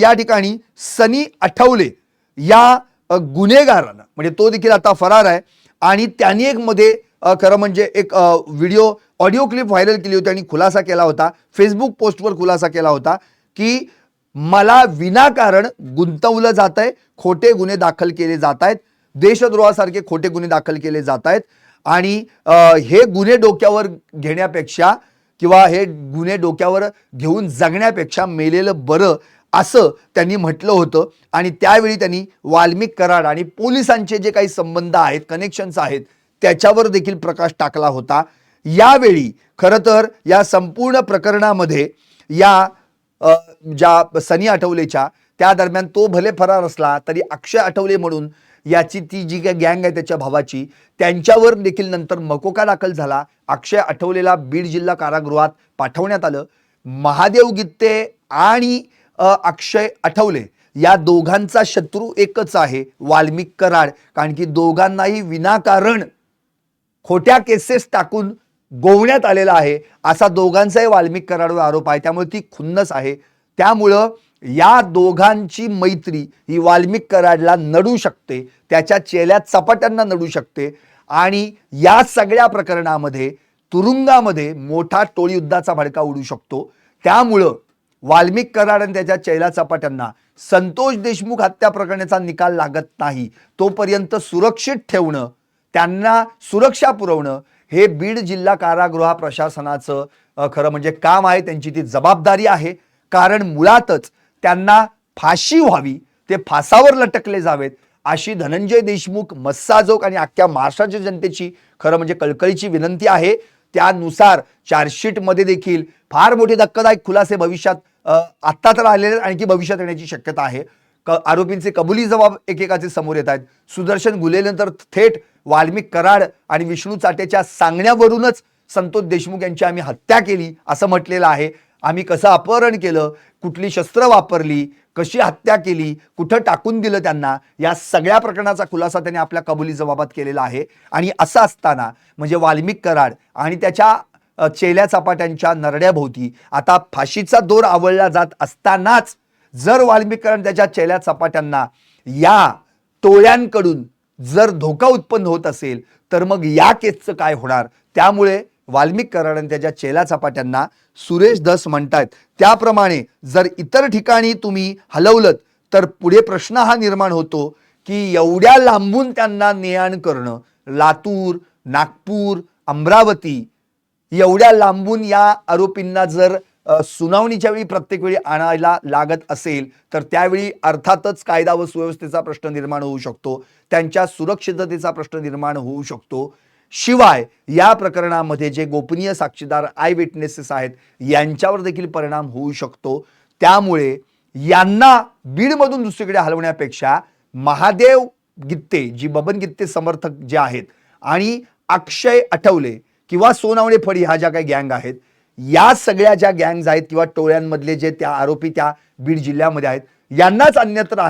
या ठिकाणी सनी आठवले या गुन्हेगारानं, म्हणजे तो देखील आता फरार आहे आणि त्यांनी एक मध्ये खरं म्हणजे एक व्हिडिओ ऑडिओ क्लिप व्हायरल केली होती आणि खुलासा केला होता, फेसबुक पोस्टवर खुलासा केला होता की मला विनाकारण गुंतवलं जात आहे, खोटे गुन्हे दाखल केले जात आहेत, देशद्रोहासारखे खोटे गुन्हे दाखल केले जात आहेत आणि हे गुन्हे डोक्यावर घेण्यापेक्षा किंवा हे गुन्हे डोक्यावर घेऊन जगण्यापेक्षा मेलेलं बरं असं त्यांनी म्हटलं होतं. आणि त्यावेळी त्यांनी वाल्मिक कराड आणि पोलिसांचे जे काही संबंध आहेत, कनेक्शन्स आहेत, त्याच्यावर देखील प्रकाश टाकला होता. यावेळी खरं तर या संपूर्ण प्रकरणामध्ये या ज्या सनी आठवलेच्या त्या दरम्यान तो भले फरार असला तरी अक्षय आठवले म्हणून याची ती जी काही गँग आहे त्याच्या भावाची, त्यांच्यावर देखील नंतर मकोका दाखल झाला. अक्षय आठवलेला बीड जिल्हा कारागृहात पाठवण्यात आलं. महादेव गित्ते आणि अक्षय आठवले या दोघांचा शत्रू एकच आहे, वाल्मिक कराड. कारण की दोघांनाही विनाकारण खोट्या केसेस टाकून गोवण्यात आलेला आहे असा दोघांचाही वाल्मिक कराडवर आरोप आहे. त्यामुळे ती खुन्नस आहे. त्यामुळं या दोघांची मैत्री ही वाल्मिक कराडला नडू शकते, त्याच्या चेल्यात चपाट्यांना नडू शकते आणि या सगळ्या प्रकरणामध्ये तुरुंगामध्ये मोठा टोळी युद्धाचा भडका उडू शकतो. त्यामुळं वाल्मिक कराड आणि त्याच्या चेला चपाट्यांना संतोष देशमुख हत्या प्रकरणाचा निकाल लागत नाही तोपर्यंत सुरक्षित ठेवणं, त्यांना सुरक्षा पुरवणं हे बीड जिल्हा कारागृह प्रशासनाचं खरं म्हणजे काम आहे, त्यांची ती जबाबदारी आहे. कारण मुळातच त्यांना फाशी व्हावी, ते फासावर लटकले जावेत अशी धनंजय देशमुख, मस्साजोग आणि अख्ख्या महाराष्ट्राच्या जनतेची खरं म्हणजे कळकळीची विनंती आहे. त्यानुसार चार्जशीटमध्ये देखील फार मोठे धक्कादायक खुलासे भविष्यात आत्ता तर आलेले आणखी भविष्यात येण्याची शक्यता आहे. आरोपींचे कबुली जबाब एकेकाचे समोर येत आहेत. सुदर्शन घुलेनंतर थेट वाल्मिक कराड आणि विष्णू चाटेच्या सांगण्यावरूनच संतोष देशमुख यांची आम्ही हत्या केली असं म्हटलेलं आहे. आम्ही कसं अपहरण केलं, कुठली शस्त्र वापरली, कशी हत्या केली, कुठं टाकून दिलं त्यांना, या सगळ्या प्रकरणाचा खुलासा त्यांनी आपल्या कबुली जबाबात केलेला आहे. आणि असं असताना म्हणजे वाल्मिक कराड आणि त्याच्या चेल्या चपाट्यांच्या नरड्याभोवती आता फाशीचा दोर आवळला जात असतानाच जर वाल्मिक कराड त्याच्या चेल्या चपाट्यांना या टोळ्यांकडून जर धोका उत्पन्न होत असेल तर मग या केसचं काय होणार. त्यामुळे वाल्मिक कराड आणि त्याच्या चेला चपाट्यांना सुरेश धस म्हणतात त्याप्रमाणे जर इतर ठिकाणी तुम्ही हलवलं तर पुढे प्रश्न हा निर्माण होतो की एवढ्या लांबून त्यांना ने-आण करणं, लातूर, नागपूर, अमरावती एवढ्या लांबून या आरोपींना जर सुनावणीच्या वेळी प्रत्येक वेळी आणायला लागत असेल तर त्यावेळी अर्थातच कायदा व सुव्यवस्थेचा प्रश्न निर्माण होऊ शकतो, त्यांच्या सुरक्षिततेचा प्रश्न निर्माण होऊ शकतो. शिवाय या प्रकरणामध्ये जे गोपनीय साक्षीदार आय विटनेसेस आहेत यांच्यावर देखील परिणाम होऊ शकतो. त्यामुळे यांना बीडमधून दुसरीकडे हलवण्यापेक्षा महादेव गित्ते, जी बबन गित्ते समर्थक जे आहेत, आणि अक्षय आठवले किंवा सोनावणे फडी ह्या ज्या काही गँग आहेत, या सगळ्या ज्या गँग्स आहेत किंवा टोळ्यांमधले जे त्या आरोपी त्या बीड जिल्ह्यामध्ये आहेत यांनाच अन्यत्र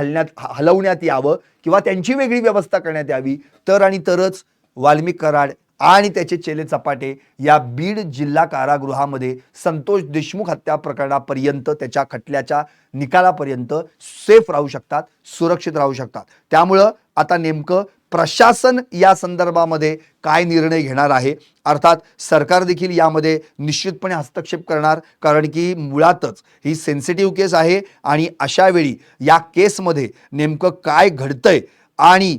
हलवण्यात यावं किंवा त्यांची वेगळी व्यवस्था करण्यात यावी. तर आणि तरच वाल्मिक कराड आणि त्याचे चेले चपाटे या बीड जिल्हा कारागृहामध्ये संतोष देशमुख हत्या प्रकरणापर्यंत, त्याच्या खटल्याच्या निकालापर्यंत सेफ राहू शकतात, सुरक्षित राहू शकतात. त्यामुळं आता नेमकं प्रशासन या संदर्भामध्ये काय निर्णय घेणार आहे, अर्थात सरकार देखील यामध्ये निश्चितपणे हस्तक्षेप करणार, कारण की मुळातच ही सेन्सिटिव्ह केस आहे आणि अशा वेळी या केसमध्ये नेमकं काय घडतंय आणि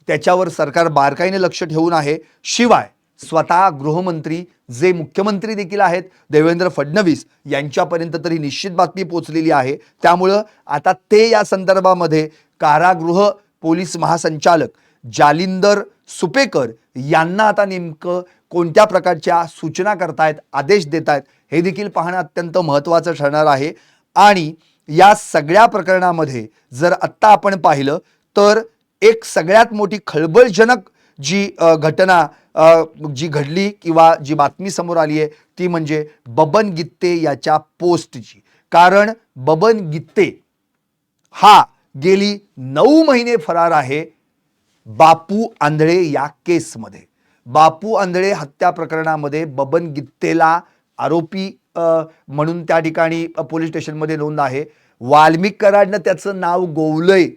त्याच्यावर सरकार बारकाईने लक्ष ठेवून आहे. शिवाय स्वतः गृहमंत्री जे मुख्यमंत्री देखील आहेत देवेंद्र फडणवीस यांच्यापर्यंत तरी निश्चित बातमी पोहोचलेली आहे. त्यामुळं आता ते या संदर्भामध्ये कारागृह पोलीस महासंचालक जालिंदर सुपेकर यांना आता नेमकं कोणत्या प्रकारच्या सूचना करतायत, आदेश देत आहेत हे देखील पाहणं अत्यंत महत्त्वाचं ठरणार आहे. आणि या सगळ्या प्रकरणामध्ये जर आत्ता आपण पाहिलं तर एक सगळ्यात मोठी खळबळजनक जी घटना जी घडली किंवा जी बातमी समोर आली आहे ती म्हणजे बबन गित्ते याच्या पोस्टची. कारण बबन गित्ते हा गेली 9 महिने फरार आहे बापू आंधळे या केसमध्ये. बापू आंधळे हत्या प्रकरणामध्ये बबन गित्तेला आरोपी म्हणून त्या ठिकाणी पोलीस स्टेशनमध्ये नोंद आहे. वाल्मिक कराडनं त्याचं नाव गोवलंय,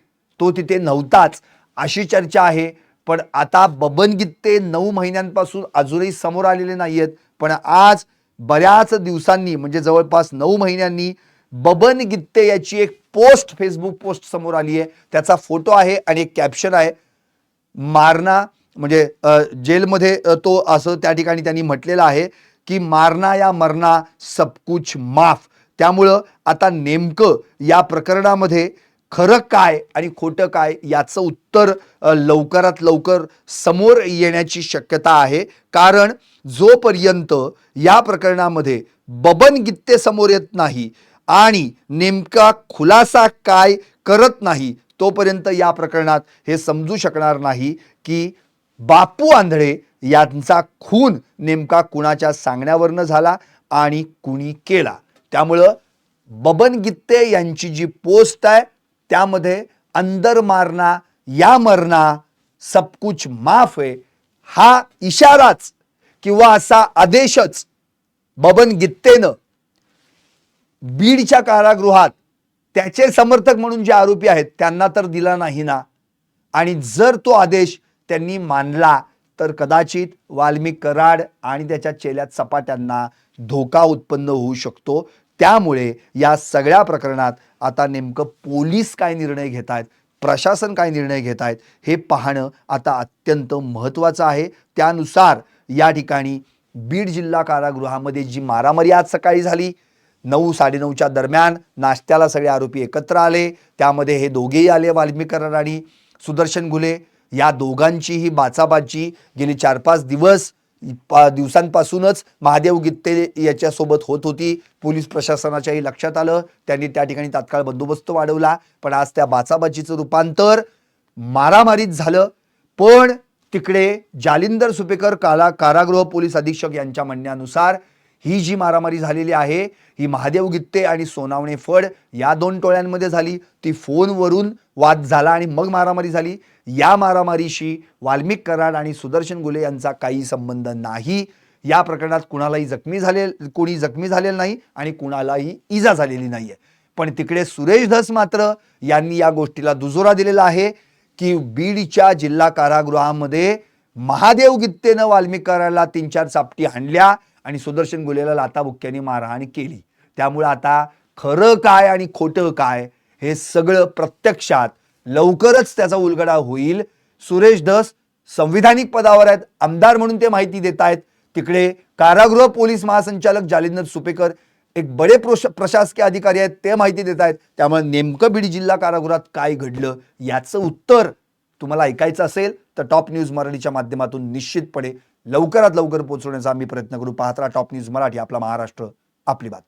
तो तिथे नव्हताच अशी चर्चा आहे. पण आता बबन गित्ते 9 महिन्यांपासून अजूनही समोर आलेले नाहीयेत. पण आज बऱ्याच दिवसांनी म्हणजे जवळपास 9 महिन्यांनी बबन गित्ते याची एक पोस्ट, फेसबुक पोस्ट समोर आली आहे. त्याचा फोटो आहे आणि एक कॅप्शन आहे, मारना म्हणजे जेलमध्ये तो असं त्या ठिकाणी त्यांनी म्हटलेलं आहे की मारना या मरना सब कुछ माफ. त्यामुळं आता नेमकं या प्रकरणामध्ये खरं काय आणि खोटं काय याचं उत्तर लवकरात लवकर समोर येण्याची शक्यता आहे. कारण जोपर्यंत या प्रकरणामध्ये बबन गित्ते समोर येत नाही आणि नेमका खुलासा काय करत नाही तोपर्यंत या प्रकरणात हे समजू शकणार नाही की बापू आंधळे यांचा खून नेमका कुणाच्या सांगण्यावरनं झाला आणि कुणी केला. त्यामुळं बबन गित्ते यांची जी पोस्ट आहे त्यामध्ये अंदर मारना या मरना सब कुछ माफ है हा इशाराच किंवा असा आदेशच बबन गित्तेनं बीडच्या कारागृहात त्याचे समर्थक म्हणून जे आरोपी आहेत त्यांना तर दिला नाही ना. आणि जर तो आदेश त्यांनी मानला तर कदाचित वाल्मिक कराड आणि त्याच्या चेल्या चपाट्यांना धोका उत्पन्न होऊ शकतो. त्यामुळे या सगळ्या प्रकरणात आता नेमकं पोलीस काय निर्णय घेत आहेत, प्रशासन काय निर्णय घेत आहेत हे पाहणं आता अत्यंत महत्त्वाचं आहे. त्यानुसार या ठिकाणी बीड जिल्हा कारागृहामध्ये जी मारामारी आज सकाळी झाली 9-9:30च्या दरम्यान नाश्त्याला सगळे आरोपी एकत्र आले. त्यामध्ये हे दोघेही आले, वाल्मिक कराड आणि सुदर्शन घुले. या दोघांची ही बाचाबाची गेली 4-5 दिवसांपासूनच महादेव गित्ते याच्यासोबत होत होती. पोलीस प्रशासनाच्याही लक्षात आलं, त्यांनी त्या ठिकाणी तात्काळ बंदोबस्त वाढवला. पण आज त्या बाचाबाचीचं रूपांतर मारामारीत झालं. पण तिकडे जालिंदर सुपेकर कारागृह पोलीस अधीक्षक यांच्या म्हणण्यानुसार ही जी मारामारी झालेली आहे ही महादेव गित्ते आणि सोनावणे फड या 2 टोळ्यांमध्ये झाली. ती फोनवरून वाद झाला आणि मग मारामारी झाली. या मारामारीशी वाल्मिक कराड आणि सुदर्शन घुले यांचा काही संबंध नाही. या प्रकरणात कोणी जखमी झालेलं नाही आणि कुणालाही इजा झालेली नाहीये. पण तिकडे सुरेश धस मात्र यांनी या गोष्टीला दुजोरा दिलेला आहे की बीडच्या जिल्हा कारागृहामध्ये महादेव गित्तेनं वाल्मिक कराडला 3-4 चापटी हाणल्या आणि सुदर्शन घुलेला लाथाबुक्क्यांनी मारहाण केली. त्यामुळे आता खरं काय आणि खोटं काय हे सगळं प्रत्यक्षात लवकरच त्याचा उलगडा होईल. सुरेश धस संविधानिक पदावर आहेत, आमदार म्हणून ते माहिती देत आहेत. तिकडे कारागृह पोलीस महासंचालक जालिंदर सुपेकर एक बडे प्रशासकीय अधिकारी आहेत, ते माहिती देत आहेत. त्यामुळे नेमकं बीड जिल्हा कारागृहात काय घडलं याचं उत्तर तुम्हाला ऐकायचं असेल तर टॉप न्यूज मराठीच्या माध्यमातून निश्चितपणे लवकरात लवकर पोहोचवण्याचा आम्ही प्रयत्न करू. पाहत राहा टॉप न्यूज मराठी, आपला महाराष्ट्र आपली बात.